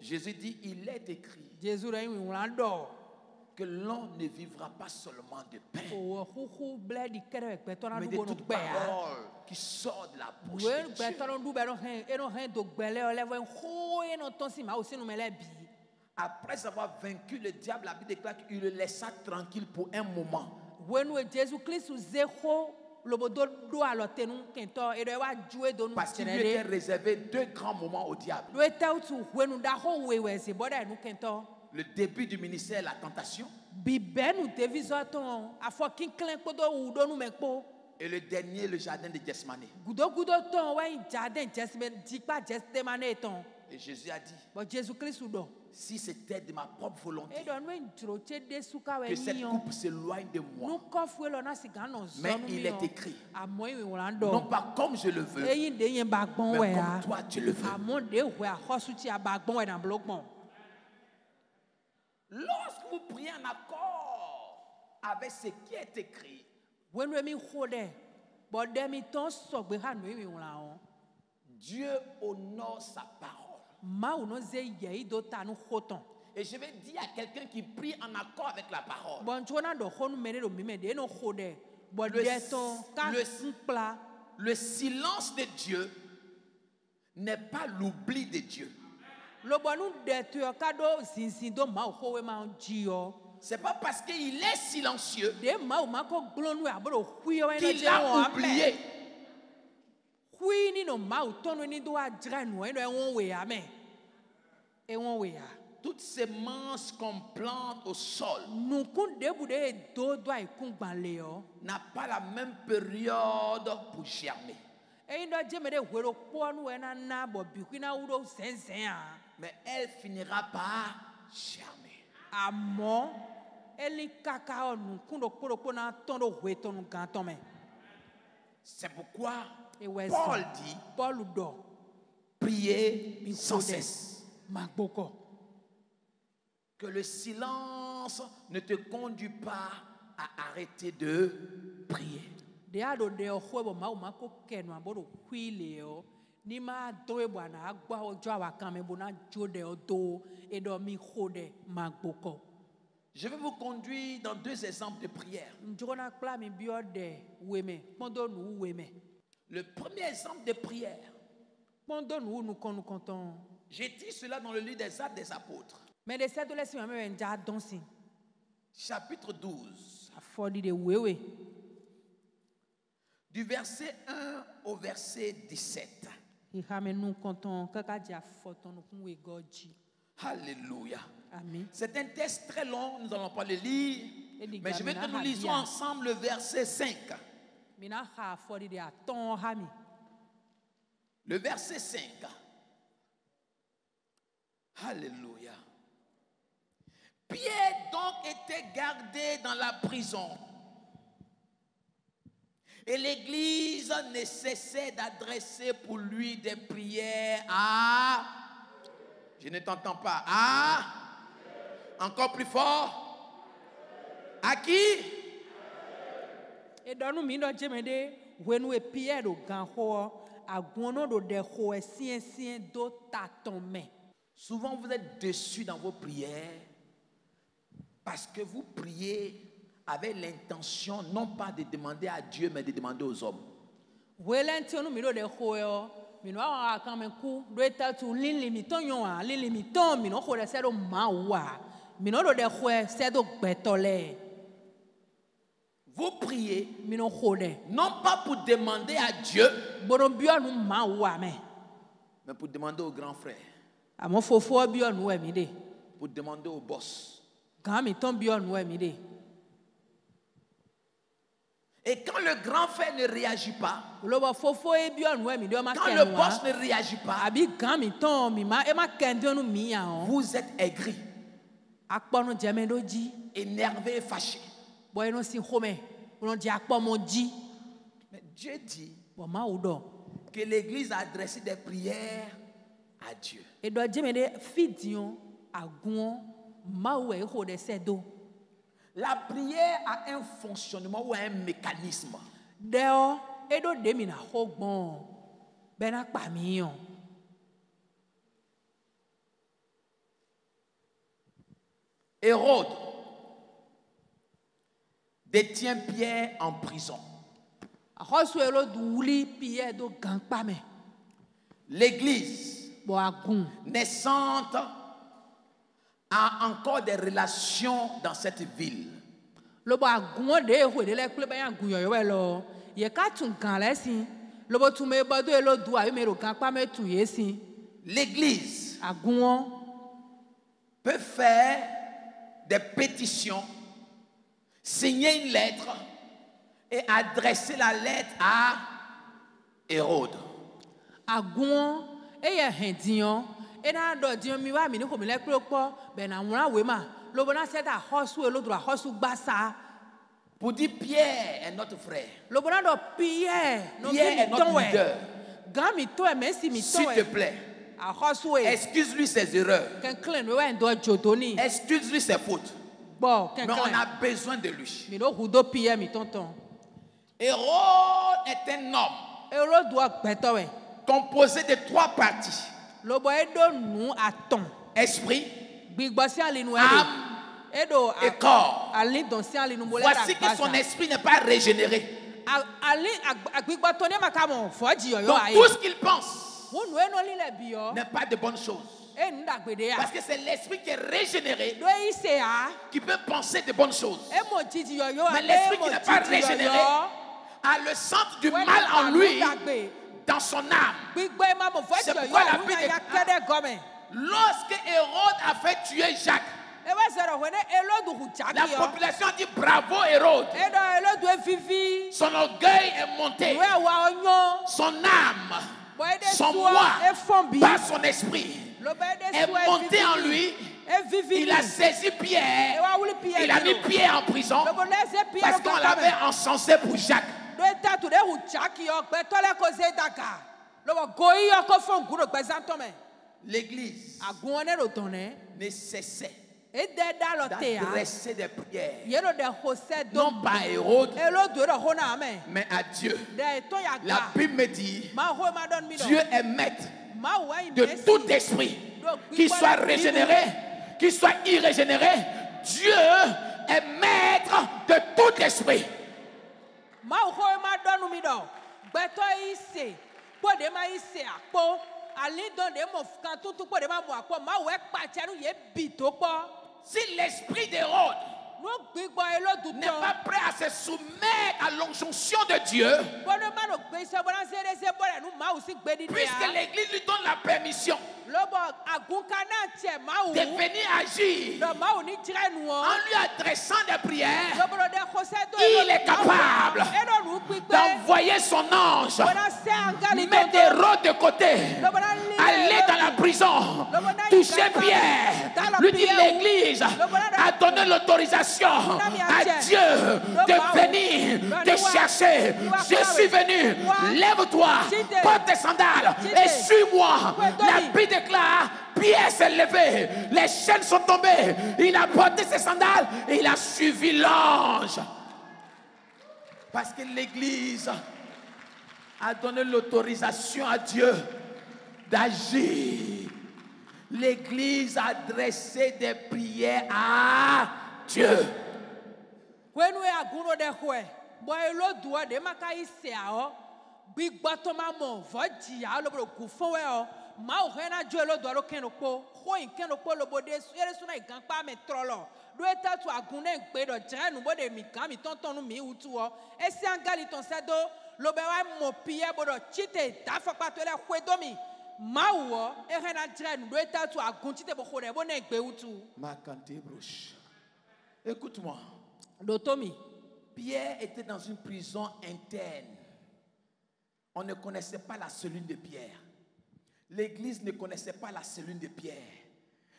Jésus dit, il est écrit. que l'on ne vivra pas seulement de pain, o xuxu ble di kere gbe to na mais du de bonu toute gbe ya parole qui sort de la bouche we de gbe Dieu. to no du be no hen do gbele o levo ho e no ton si ma o sinu mele bi. Après avoir vaincu le diable, la Bible déclare qu'il le laissa tranquille pour un moment. Wenu Jésus Christ zeho lobodo do alotenu kento e do wa jue do nu Parce qu'il lui était réservé 2 grands moments au diable. do eta tu wenu da ho wewe se boda nu kento Le début du ministère, la tentation. bibenu devisoton afo kinklen podo udo nu mekpo Et le dernier, le jardin de Gethsemane. gudo ton wa jardin jesme dikpa jestemane ton. Et Jésus a dit, But Jésus Christ do si c'était de ma propre volonté e do nu njro che de suka we que cette niyon coupe s'éloigne de moi, nu kofu lo na siga no zo mais nu il mi est écrit, amoy we non do pas comme je le veux, eyin de yen bagbon we mais ya comme toi tu le veux. amon de we ahosu ti abagbon we na blogbon. Lorsque vous priez en accord avec ce qui est écrit, When we mi hode, but dem mi ton sogbe ha no wi won on. Dieu honore sa parole. Ma uno ze ye do tanu hoton. Et je vais dire à quelqu'un qui prie en accord avec la parole. Bon chona do honu mene do mi me de no hode. But Le- de ton ka le- simpla. Le silence de Dieu n'est pas l'oubli de Dieu. Lo bonu de tu ka do sinsin do ma ho we ma ji yo. C'est pas parce qu'il est silencieux De ma o ma ko glonu abro hui yo no qu'il je l'a won oublié. Hui ni no ma o tonu ni do adra no e no won we amen. E won we ya. Toutes ces semences qu'on plante au sol Nukun de bude do do ai kun gbanle yo. n'a pas la même période pour germer. Eyin do je me de hwero po nu e na bo bi ku na wuro sensen a. Mais elle finira par germer. Àmọ́ eli kaka onu kundo kporo na ton do hwe ton gan ton me. C'est pourquoi Ewe Paul dit, Paul do priez mi sans kode cesse. magboko. Que le silence ne te conduit pas à arrêter de prier. De ado de hwe bo ma o ma ko kenu abodo kwile o. Ni ma do e bwana agba ojo awakan me bo na jode o do e do mi kode magboko. Je vais vous conduire dans 2 exemples de prière. Njona kpla mi bi o de weme, pondo nu weme. Le premier exemple de prière, Pondo nu konu konton. j'ai dit cela dans le livre des Actes des Apôtres, Mais de cette leçon me nja donsin. chapitre 12, Afodi de wewe. du verset 1 au verset 17. Ihame nu konton kaka dia foton nu kun we goji. Alléluia. Amen. C'est un texte très long, nous n'allons pas le lire, Et mais je vais que nous lisons Habia. ensemble le verset 5. Mina ha afodi de aton hami. Le verset 5. Alléluia. Pierre donc était gardé dans la prison. Et l'Église ne cessait d'adresser pour lui des prières à... Je ne t'entends pas. À... Encore plus fort. À qui? E donu mi do jeme de wenu e pierre do gan ho agono do de ho e sien do taton me. Souvent vous êtes déçus dans vos prières parce que vous priez avec l'intention non pas de demander à Dieu mais de demander aux hommes. Welenti onu mi do de ho yo. Mi no a kan me ku do eta tu limiton yon a limiton mi no ho de se do ma wa. Mi no do de ho e se do gbetole. Vous priez Mi no ho de. non pas pour demander à Dieu Boron bio nu ma wa me. mais pour demander au grand frère, Amo fofo bio nu e mi de. pour demander au boss. Gan mi ton bio nu e mi de. Et quand le grand frère ne réagit pas, Lobo fofo e bio nu e mi de ma quand le kenwa. boss ne réagit pas, Abi gan mi ton mi ma e ma kende nu mi ya on. vous êtes aigri, Akponu jeme do ji. énervé et fâché. Boy no si home. Uno di akpomo ji. Mais Dieu dit Bo ma udo. que l'Église a adressé des prières à Dieu. E do jeme de fidion agun ma we ho de sedo. La prière a un fonctionnement ou un mécanisme. Deo e do de mi na ho gbon. Be na pa mi yon. Hérode détient Pierre en prison. Axɔsu elo du wuli Pierre do gãnkpa me. L'église Bo agun. naissante a encore des relations dans cette ville. Lobo agun de ho de le kple ba ya gun yoyo we lo. Ye ka tun gan le sin. Lobo tun me bodo elo du ayi me ro gãnkpa me tun ye sin. L'église Agun peut faire des pétitions, signer une lettre et adresser la lettre à Hérode. agun eye hendion ena do dion mi wa mi ni ko mi le kple kpo be na wura we ma lobo na set axɔsu elo du axɔsu gbasa. Pour dire Pierre est notre frère. Lobo na do Pierre no Pierre est notre leader. Gan mi to e me si mi to S'il te plaît, axɔsu e excuse-lui ses erreurs. kenklen we wa ndo jodoni Excuse-lui ses fautes. bo Mais on kenklen a besoin de lui. mi no hudo Pierre mi tonton Hérode est un homme elo du agbeto we composé de 3 parties. lobo edo nu aton Esprit, gbigbo si alinu âme edo et corps. ali don si alinu mo le Voici que son esprit n'est pas régénéré. ali agbigbo to ne maka mo foji yoyo Donc aye tout ce qu'il pense wonu eno li le bi yo n'est pas de bonnes choses. enu dagbede ya Parce que c'est l'esprit qui est régénéré do ise a qui peut penser de bonnes choses. emo jiji yoyo Mais l'esprit qui n'est pas régénéré a le centre du mal en lui, dans son âme. gbigbo ma mo foji C'est yoyo pourquoi la awunya Bible ya kede gome Lorsque Hérode a fait tuer Jacques, e wa zero wene elo du la hujaki yo population dit bravo Hérode. edo elo du vivi Son orgueil est monté. we wa onyo Son âme, bo ede son suo moi, e fombi par son esprit, lo be ede est suo e monté en vivi lui. e vivi Il a saisi e Pierre. wa wuli Pierre Il a mis Pierre en prison lo bo lese Pierre parce qu'on l'avait encensé pour Jacques. do tatu de hujaki yo gbeto le ko ze daga lo bo goyi yo ko fon guro gbezanto me L'église agun one ro ton ne ne cessait e de da lo te a d'adresser des prières, ye lo de hose do non pas à Hérode, e lo do ro hona ame mais à Dieu. de to ya La ga Bible me dit, ma ho ma don mi do Dieu est maître ma wa de tout esprit, qu'il soit régénéré, qu'il soit irrégénéré. Dieu est maître de tout esprit. ma ho ma don mi do gbeto ise po de ma ise apo ali don de mo kan tutu po de ma mo apo ma we pa cheru ye bi to po Si l'esprit d'Hérode no gbigbo e lo du n'est to pas prêt à se soumettre à l'onction de Dieu, bo de ma no gbe se bo na se bo nu ma u si gbe di puisque l'Église lui donne la permission lobo agunka na che ma u de venir agir do ma u ni jire nu o en lui adressant des prières, lobo de hose do il est capable e do nu gbigbe d'envoyer son ange, bo na se angali mettre Hérode de côté, lobo na li aller dans la prison, toucher Pierre, lui dire l'Église a donné l'autorisation à Dieu de venir te chercher. Je suis venu, lève-toi, porte tes sandales et suis-moi. La Bible déclare, Pierre s'est levé, les chaînes sont tombées, il a porté ses sandales et il a suivi l'ange. Parce que l'Église a donné l'autorisation à Dieu d'agir. L'Église a adressé des prières à Dieu. wenu ya guro de hwe bo e lo duo de maka ise a o gbigbo to ma mo voji ya lo bro ku fun we o ma o he na jo lo do ro kenu po ho in kenu po lo bo de ere suna igan pa me trolo do eta tu agun ne gbe do jere nu bo de mi kan mi tonton nu mi utu o e si angali ton se do lo be wa mo pie bo do chite ta fa pa to le hwe do mi ma wo e he na jere nu do eta tu agun chite bo ho de bo ne gbe utu Ma cante broche. Écoute-moi. do to mi Pierre était dans une prison interne. On ne connaissait pas la cellule de Pierre. L'église ne connaissait pas la cellule de Pierre.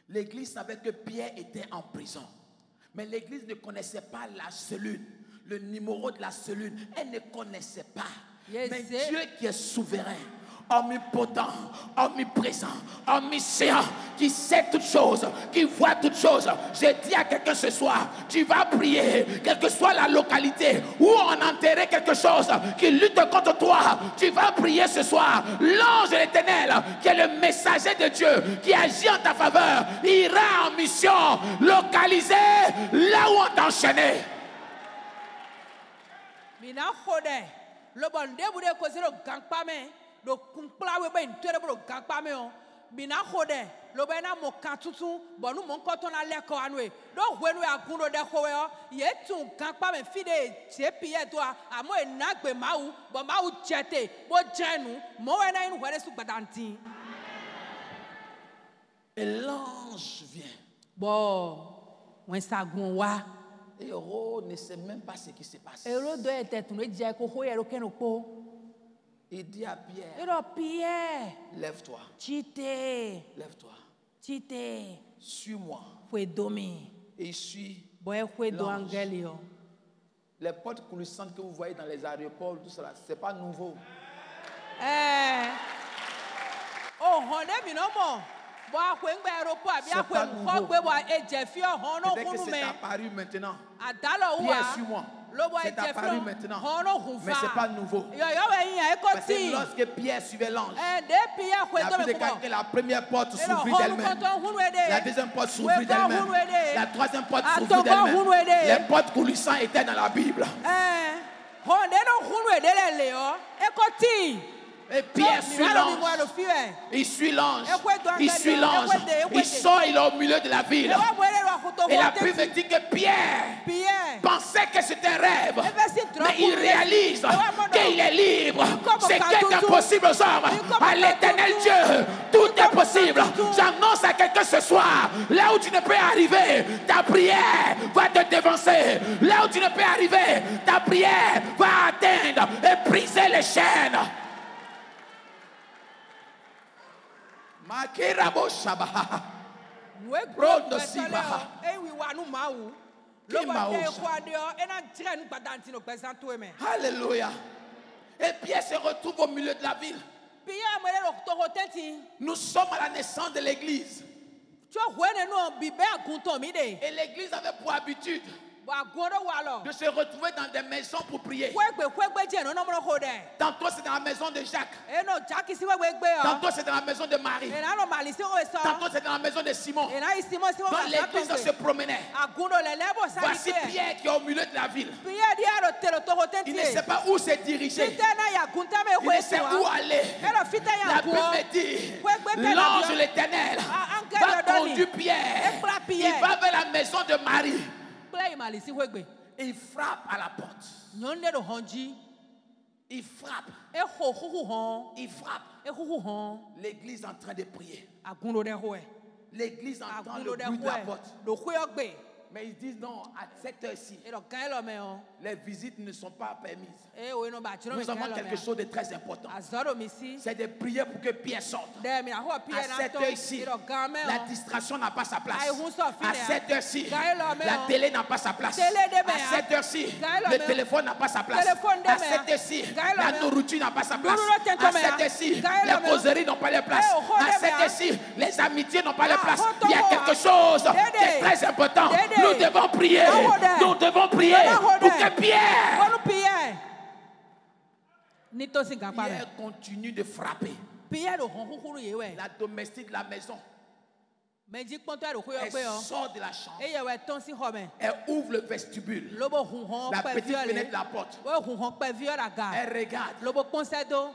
L'église savait que Pierre était en prison. Mais l'église ne connaissait pas la cellule, le numéro de la cellule. Elle ne connaissait pas. Yes, Mais sir. Dieu qui est souverain, omnipotent, omniprésent, omniscient, qui sait toutes choses, qui voit toutes choses. Je dis à quelqu'un ce soir, tu vas prier, quelle que soit la localité où on enterrait quelque chose qui lutte contre toi, tu vas prier ce soir. L'ange de l'Éternel, qui est le messager de Dieu, qui agit en ta faveur, ira en mission, localisé là où on t'a enchaîné. Mina khode. Lo bonde bude ko se lo gangpa me. Lo kumpla we be ntere bo gangpa me o. Mina khode. Lo be na mo katutu bonu mo nkoto na leko anwe. Do hwenu aguno de khowe o. Ye tun gangpa me fide jepiye to amo enagbe mawu bo mawu jete bo jenu mo we na inu hwere su gbadantin. Et l'ange vient. Bon, when sagun wa. Et Héros ne sait même pas ce qui se passe. Il dit à Pierre, lève-toi. Lève-toi. Suis-moi. Et il suit l'ange. Les portes coulissantes que vous voyez dans les aéroports, tout cela, ce n'est pas nouveau. C'est pas nouveau. Peut-être que c'est apparu maintenant. Pierre, suis-moi. C'est apparu maintenant. Mais ce n'est pas nouveau. Parce que lorsque Pierre suivait l'ange, la première porte s'ouvrit d'elle-même. La deuxième porte s'ouvrit d'elle-même. La troisième porte s'ouvrit d'elle-même. Les portes coulissantes étaient dans la Bible. Et Pierre suit l'ange. Il suit l'ange. Il suit l'ange. Il sort, il est au milieu de la ville. Et la Bible dit que Pierre pensait que c'était un rêve. Mais il réalise qu'il est libre. C'est qu'est impossible aux hommes. À l'éternel Dieu, tout est possible. J'annonce à quelqu'un ce soir, là où tu ne peux arriver, ta prière va te dévancer. Là où tu ne peux arriver, ta prière va atteindre et briser les chaînes. Makirabo Shabaha. Brodo Sibaha. Alléluia. Et Pierre se retrouve au milieu de la ville. Nous sommes à la naissance de l'église. Et l'église avait pour habitude de se retrouver dans des maisons pour prier. Tantôt c'est dans la maison de Jacques. Tantôt c'est dans la maison de Marie. Tantôt c'est dans la maison de Simon. Donc l'église se promenait. Voici Pierre qui est au milieu de la ville. Il ne sait pas où se diriger. Il ne sait où aller. La Bible dit, l'ange de l'Éternel va conduire Pierre. Il va vers la maison de Marie. Et il frappe à la porte. Il frappe. Il frappe. L'église est en train de prier. L'église entend le bruit de la porte. Mais ils disent non, à cette heure-ci, les visites ne sont pas permises. Nous avons quelque chose de très important. C'est de prier pour que Pierre sorte. À cette heure-ci, la distraction n'a pas sa place. À cette heure-ci, la télé n'a pas sa place. À cette heure-ci, le téléphone n'a pas sa place. À cette heure-ci, la nourriture n'a pas sa place. À cette heure-ci, les causeries n'ont pas leur place. À cette heure-ci, les amitiés n'ont pas leur place. Il y a quelque chose qui est très important. Nous devons prier. Nous devons prier pour que Pierre continue de frapper. La domestique de la maison, elle sort de la chambre. Elle ouvre le vestibule. La petite fenêtre de la porte. Elle regarde.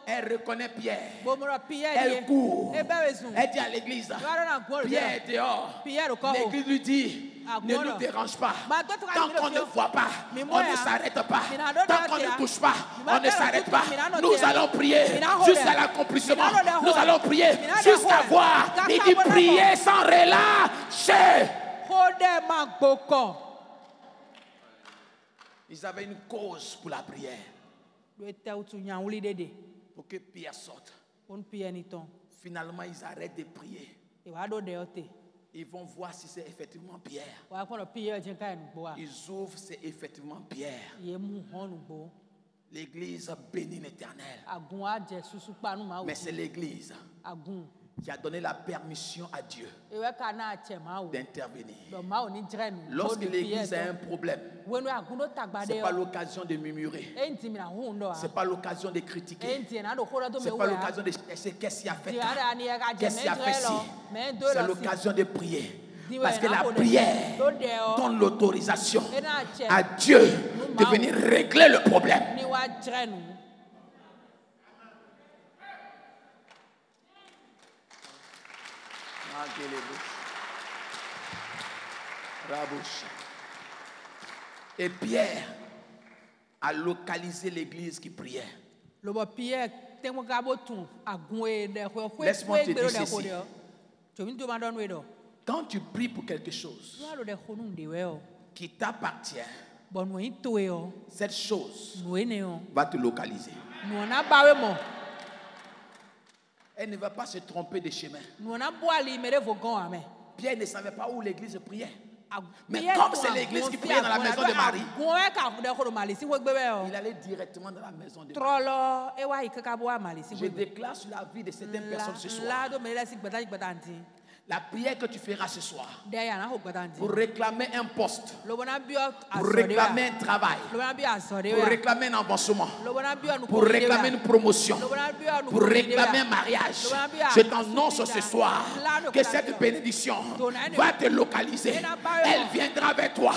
Elle reconnaît Pierre. Elle court. Elle dit à l'église, Pierre est dehors. L'église lui dit, ne nous dérange pas. Tant qu'on ne voit pas, on ne s'arrête pas. Tant qu'on ne touche pas, on ne s'arrête pas. Nous allons prier jusqu'à l'accomplissement. Nous allons prier jusqu'à voir. Il dit prier sans relâcher. Ils avaient une cause pour la prière. Pour que Pierre sorte. Finalement, ils arrêtent de prier. Ils vont voir si c'est effectivement Pierre. Ils ouvrent, c'est effectivement Pierre. L'église bénit l'Éternel. Mais c'est l'église qui a donné la permission à Dieu d'intervenir. Lorsque l'église a un problème, ce n'est pas l'occasion de murmurer. Ce n'est pas l'occasion de critiquer. Ce n'est pas l'occasion de chercher qu'est-ce qui a fait ça, qu'est-ce qui a fait ci. C'est l'occasion de prier. Parce que la prière donne l'autorisation à Dieu de venir régler le problème. ni wa dzre nu. Et Pierre a localisé l'église qui priait. Lobo Pierre temo gabo tun agun de ko Laisse-moi te dire de ceci. ko de. Tomi to ma don we do. Quand tu pries pour quelque chose Wa lo de ko nu de we o. qui t'appartient, Bon no yin to e o. cette chose No e ne o. va te localiser. No na ba we mo. Elle ne va pas se tromper de chemin. No na bo ali mere vogon ame. Pierre ne savait pas où l'église priait. Mais Pierre comme to c'est a l'église qui gon priait dans la maison de Marie, Gon e ka de ko mali si wo gbe we o. il allait directement dans la maison de Marie. Trolo e wa ikaka bo mali si Je wo gbe. déclare sur la vie de certaines personnes ce soir. La do me la si gbata gbata anti. La prière que tu feras ce soir De ya na ho gbata anti. pour réclamer un poste, Lobo na bio pour réclamer un travail, Lobo na bio asore pour we. réclamer un avancement, Lobo na bio nu pour réclamer une promotion, pour réclamer un mariage. Je t'annonce ce soir que cette bénédiction va te localiser. Elle viendra vers toi.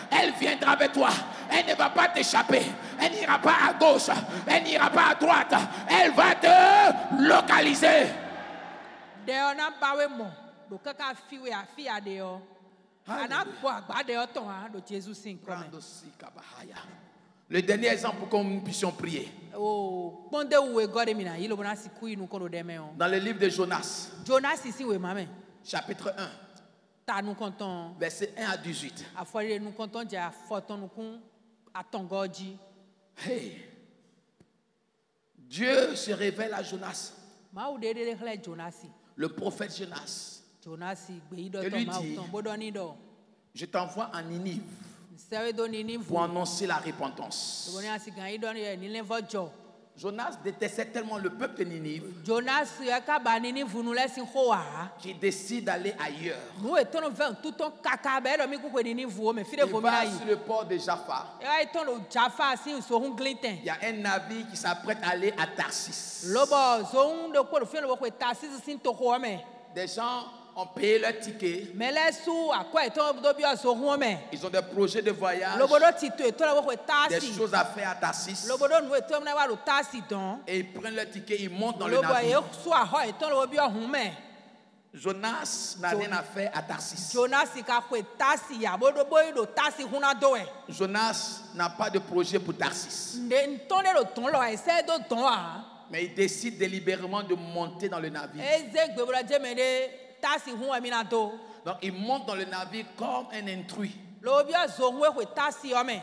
Elle viendra vers toi. Elle ne va pas t'échapper. Elle n'ira pas à gauche. Elle n'ira pas à droite. Elle va te localiser. De ona bawe mo. Do kaka fiwe a fi ade o. Ana bo agba de o ton ha do Jesus sin come. Le dernier exemple pour que nous puissions prier. Oh, ponde uwe God mi na yilo bona si ku inu kono de me o. Dans le livre de Jonas, Jonas si we mame. chapitre 1, Ta nous content. verset 1 à 18. Afole nous content dia foton nous kun atongoji. Hey. Dieu se révèle à Jonas, Ma u de khle Jonasi. le prophète Jonas. Jonasi gbe ido Et to lui ma dit, u ton bodoni do. Je t'envoie en Ninive Sewe do ni ni pour vu. annoncer la repentance. Boni asigan ido ni levo jo. Jonas détestait tellement le peuple de Ninive Jonas ya ka ba ni vu nu le sin ho wa. qu'il décide d'aller ailleurs. Nous étions vers tout ton caca belle mi ku ko ni vu mais fi de Il vo mi va na sur yi. le port de Jaffa. E ay ton lo Jaffa si so hun glinten. Il y a un navire qui s'apprête à aller à Tarsis. Lobo so hun de ko fi lo ko ta si sin to ho me. Des gens ont payé leur ticket. Mais les sous à quoi étant do bi so hun me. Ils ont des projets de voyage, Lobo do ti to eto lo ko ta des si. choses à faire à Tarsis. Lobo do nu eto na wa lo ta si don. Et ils prennent leur ticket, ils montent dans le Lobo e navire. so a ho eto lo bi hun me. Jonas n'a rien à faire à Tarsis. Jonas ka ko ta si ya bo do boy do ta si hun na do e. Jonas n'a pas de projet pour Tarsis. Nde ton le ton lo ese do ton a. Mais il décide délibérément de monter dans le navire. Eze gbe bo je me de ta si hun mi na do. Donc il monte dans le navire comme un intrus. Lo bi zo hun ko ta si o me.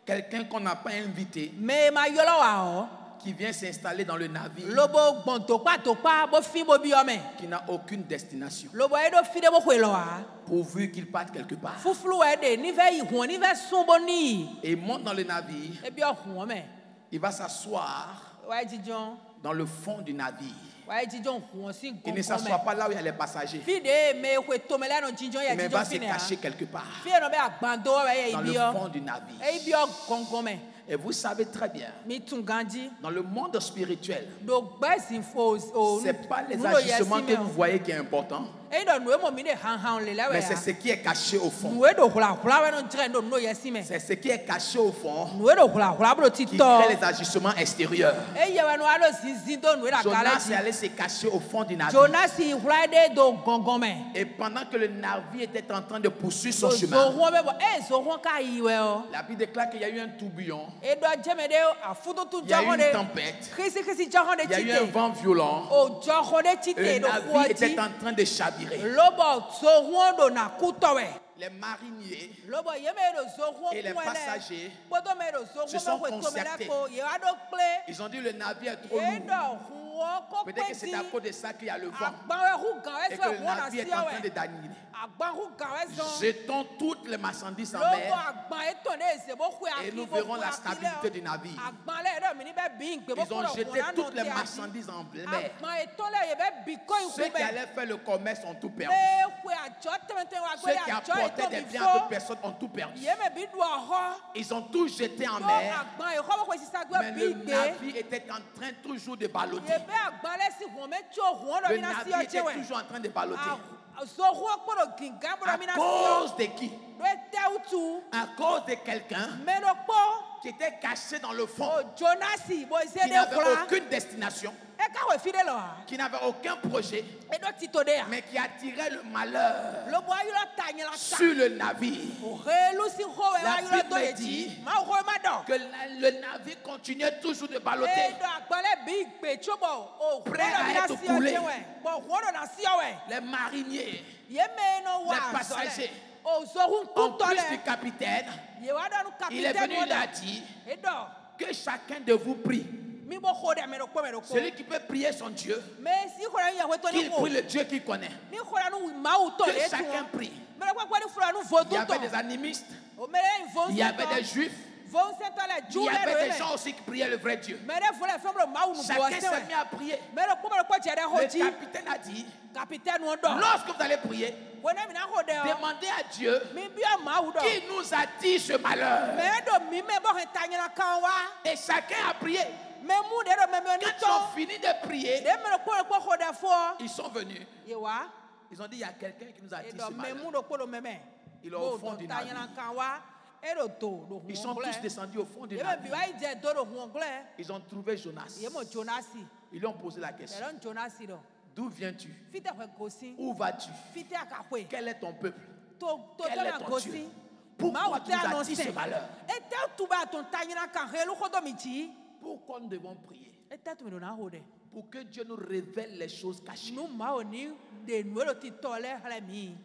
Quelqu'un qu'on n'a pas invité, Me ma yolo wa o. qui vient s'installer dans le navire, Lobo gbon to pa bo fi bo bi o me. qui n'a aucune destination, Lobo e do fi de bo ko lo wa. pourvu qu'il parte quelque part. Fufulu e de ni ve yi hun ni ve sun bo ni. Et il monte dans le navire, E bi o hun o me. il va s'asseoir Wa jijon. dans le fond du navire. Wa jijon hun si Il ne gon s'assoit pas là où il y a les passagers, Fi de me ko to me la no jijon ya mais jijon va se fi ne. cacher quelque part Fi no be agbando wa ye dans bi le o. fond du navire. E bi o gongon me. Et vous savez très bien, Mi tun ganji. dans le monde spirituel, Do gba sin fo o. ce n'est pas les agissements que vous voyez qui est important, E do nu e mo mi de han le la we mais ya. c'est ce qui est caché au fond. Nu e do hula we no jre no no yesi me. C'est ce qui est caché au fond Nu e do hula bro ti qui to. crée les agissements extérieurs. E ye we no alo zinzin do nu e da Jonas galaji. est allé se cacher au fond du navire. Jonas si hula de do gongon me. Et pendant que le navire était en train de poursuivre son So chemin, ho me bo so ho ka yi we o. la Bible déclare qu'il y a eu un tourbillon, E do jeme de afutu tu il y a eu jahon une de. tempête, Kisi jahon de il y a eu un chite. vent violent, O jahon de et chite le do navire kuoti. était en train de chavirer. Lobo so ho do na kutowe. Les mariniers Lobo ye me do so ho et les kuele. passagers Bodo me do so se ho sont me ko to me la concertés. ko ye ado ple. Ils ont dit le navire est trop Ye lourd. do huo ko Peut-être que c'est peti. à cause de ça qu'il y a le vent Agbanwe hu gan et e que so le ho na navire si est en train de awe. daniler. Agban hu gan e so. Jetons toutes les marchandises en Lobo mer agban e to ne se bo hu et aki nous bo verrons hu la aki stabilité le. du navire. Agban le do mi ni be bi ngbe bo Ils ont jeté toutes les marchandises en mer. Agban e to le ye be bi ko Ceux iku qui be. allaient faire le commerce ont tout perdu. Le hu ajo temete wa Ceux gbe qui ajo e apportaient to des bi biens à d'autres fo. personnes ont tout perdu. Ye me bi du ho. Ils ont tout jeté en Do mer, agban e ho bo ko sisa mais gbe le bi gbe. navire était en train toujours de balloter. Ye be agban le si hu me cho hu do Le mi na si navire o était chewe. toujours en train de balloter. So hu ko do ginga bo À mi na si o. cause de qui? Do e te utu. À cause de quelqu'un Me do po. qui était caché dans le fond, o Jonasi bo qui zede n'avait kula aucune destination, e ka we fide lo qui n'avait aucun projet, e do tito de ya mais qui attirait le malheur lo bo ayo tanya la ka sur le navire. o helu si ho we La ayo Bible do me ye dit ji ma ho ma do que le navire continuait toujours de e balloter. do agbale bi pe chobo o Prêt à être si coulé. o we bo ho do na si o we Les mariniers, ye me no wa les passagers, o zo hun en kuto plus le du capitaine, ye wa do il est capitaine venu, il a dit e do que chacun de vous prie. mi bo ho de me do ko Celui qui peut prier son Dieu, mais si ho ya we to ni qu'il ko prie le Dieu qu'il connaît. ni ho na nu ma u to Que le tu chacun prie. me ko ko ni fura nu vo Il y to avait to des animistes, o me vo il y avait des juifs, vont se to le il ju y le avait do des gens aussi qui priaient le vrai Dieu. me de fura fembro ma u nu bo Chacun se s'est we mis à prier. me ko jere ho Le ji capitaine a dit, capitaine wo do lorsque vous allez prier, wona mi na ho de o demandez à Dieu mi bi o ma u do qui nous attire ce malheur. me do mi me bo he tanya kan wa Et chacun a prié. me mu de do me me ni Quand to ils ont fini de prier, de me ko ho de fo ils sont venus. ye wa Ils ont dit, il y a quelqu'un qui nous e attire do ce me malheur. mu do ko do me me Il est au fond du tanya navire. kan wa e do to do Ils sont tous descendus au fond du ye me bi navire. wa je do do hu ngole Ils ont trouvé Jonas. ye mo Jonasi Ils lui ont posé la question. Elon Jonasi do D'où viens-tu? fite ho gosi Où vas-tu? fite aka kwe Quel est ton peuple? to Quel to est na ton gosi Dieu? Pourquoi tu nous attires ce malheur? e te tu ba ton tanya kan helu ko do mi ji Pourquoi nous devons prier? e te tu me do na ho de Pour que Dieu nous révèle les choses cachées. nu ma oni de nu lo ti to le hle mi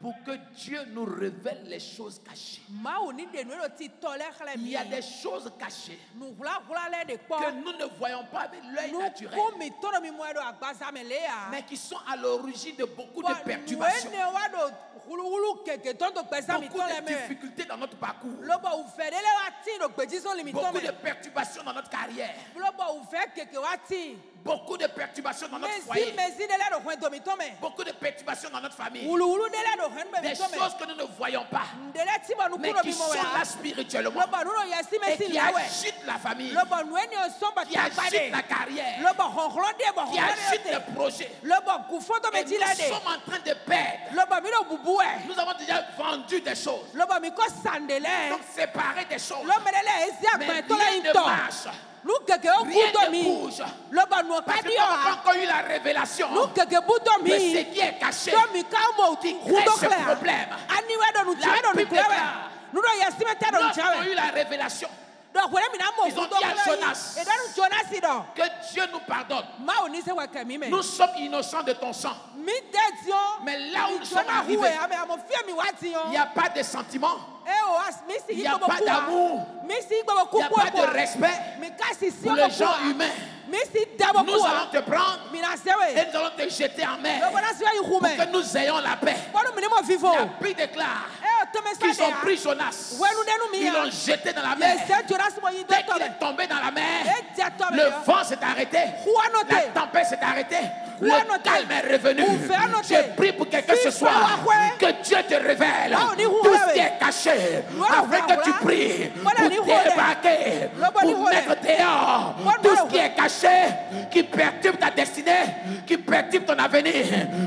Pour que Dieu nous révèle les choses cachées. ma oni de nu lo ti to le hle Il mi y a des choses cachées nu hula le de po que nous ne voyons pas avec l'œil nu naturel, ko mi to mi mo do agbaza me le ya mais qui sont à l'origine de beaucoup de perturbations, ne wa do hulu keke ton to gbesa mi to beaucoup le de me difficultés dans notre parcours, lo bo u fe de le wa ti do gbeji so limi to beaucoup me de perturbations dans notre carrière, lo bo u fe keke wa ti beaucoup de perturbations dans notre mezi foyer, mezi de le do hwen do mi to me beaucoup de perturbations dans notre famille, hulu de le do hwen me des mi to me choses que nous ne voyons pas, de le ti bo nu mais kuro qui mi mo sont là ya spirituellement lo bo nu no yesi et mesi qui la we agitent la famille, lo bo nu eni o so ba qui ta agitent la gbade carrière, lo bo honhlo de bo qui honhlo agitent de les projets. lo bo gu fo to me Et ti nous la de sommes en train de perdre. lo bo mi do bubu e Nous avons déjà vendu des choses. lo bo mi ko Nous sandele sommes séparés des choses. lo me le esi Mais agban to la rien ne into marche. nu keke o Rien ku to ne mi bouge. lo bo nu Parce ka que di nous o n'avons pas ha encore eu la révélation nu keke bu to de ce mi qui est caché. to mi ka mo Qui hu crée do ce kle problème. ani we do nu La cha do nu Bible kle we déclare, nu do yesi me ta do nu Lorsqu'ils cha ont eu we la révélation donc wele mi na mo Ils ont hu do dit à kle Jonas, e da nu Jonasi do que Dieu nous pardonne. ma o ni se we ke mi me Nous sommes innocents de ton sang. mi de ti o Mais là où nous sommes Jona hu e arrivés, ame amo fie mi wa ti o il n'y a pas de sentiments, e o as mi si il n'y a igbo pas ku d'amour, mi si igbo ku il n'y a ku pas de respect mi ka si si pour o les gens humains. mi si dabo Nous ku allons te prendre mi na se et we nous allons te jeter en mer lo bona se yi hu pour me que nous ayons la paix. bonu mi ni mo vivo La Bible déclare e o to me qu'ils sa ont de pris Jonas, wenu de nu mi ils ya l'ont jeté dans la me mer. se Jonasi mo yi do Dès to qu'il me est tombé dans la mer, e je to me le yo vent s'est arrêté, Huanote. la tempête s'est arrêtée, Huanote. le calme est revenu. Huanote. Je prie pour quelqu'un ce Fifa soir wakwe. que Dieu te révèle Ah, on dit tout ce huwe. qui est caché, Voilà, afin que tu voilà. pries Voilà, ni pour huwe. débarquer, Lobo ni pour huwe. mettre dehors Voilà, tout ce voilà. qui est caché, qui perturbe ta destinée, qui perturbe ton avenir.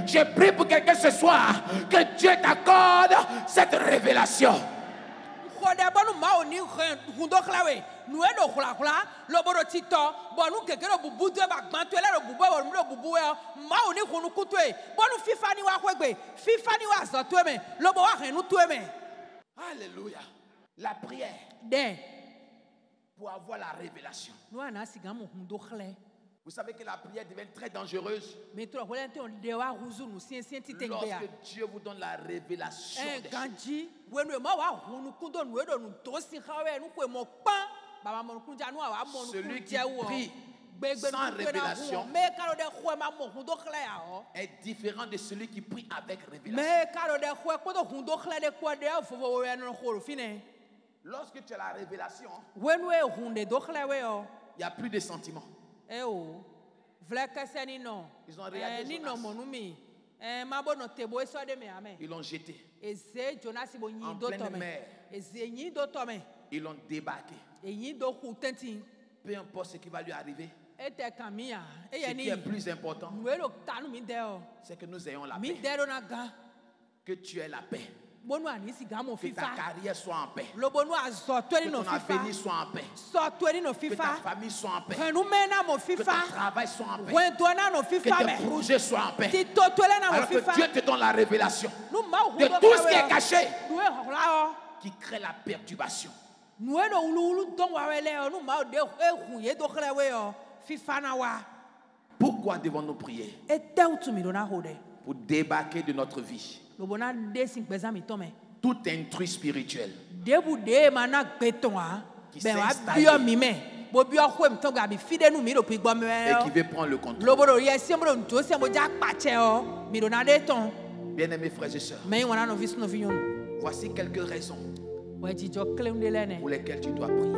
Je prie pour quelqu'un ce soir que Dieu t'accorde cette révélation. Kode bonu ma oni hundo klawe nu e do hula hula lo bodo tito bonu keke do bubu de ba gban to ele do bubu e do bubu e ma oni hunu kutu e bonu fifa ni wa kwegbe fifa ni wa so to me lo bo wa henu to me Alléluia. La prière de pour avoir la révélation. nu ana siga mo hundo khle Vous savez que la prière devient très dangereuse me to ho lente on de wa huzu nu sien ti tengbe ya lorsque Dieu vous donne la révélation des choses. ganji wenu ma wa hunu kundo nu e do nu to si hawe nu ko mo pan baba mo kunja nu wa mo nu Celui qui kunje wo prie gbegbe sans nu révélation me karo de ho ma mo hundo khle ya ho est différent de celui qui prie avec révélation. me karo de ho ko do hundo khle de ko de fofo we no ho fine Lorsque tu as la révélation, wenu e hunde do khle we o il n'y a plus de sentiments. e o vle kese ni no Ils ont regardé ni Jonas. no mo nu mi ma bo no tebo e so de me ame Ils l'ont jeté. eze Jonasi bo yin En do pleine to me mer. eze yin do to me Ils l'ont débarqué. eyin do hu tenti Peu importe ce qui va lui arriver, e te kamia e ce ye qui ni est plus important, nu e lo tanu mi de o c'est que nous ayons la mi paix. de do na ga Que tu aies la paix. bonu anisi gamo Que ta fifa carrière soit en paix. lo bonu azotweni Que no ton fifa avenir soit en paix. sotweni no Que ta fifa famille soit en paix. kwenu mena mo Que fifa ton travail soit en paix. wendona no Que fifa tes me projets soient en paix. ti totwele na mo Alors que fifa Dieu te donne la révélation nu ma de tout ce qui est caché, nuwe hola qui crée la perturbation. nuwe no ulu don wa wele nu ma de ehun ye do khlewe yo fifa na wa Pourquoi devons-nous prier? e teutu mi do na hode Pour débarquer de notre vie lo bona de sin pesa mi tome tout intrus spirituel debu de mana gbeton a Qui be wa s'est bio installé. mi me bo bio hwem ton ga bi fide nu mi do pi gbo me et qui veut prendre le contrôle. lo bodo ye si mo do se mo ja pache o mi do na de ton Bien-aimés frères et sœurs, me wana no vis no vi yon voici quelques raisons wa ji jo klem de lene pour lesquelles tu dois prier.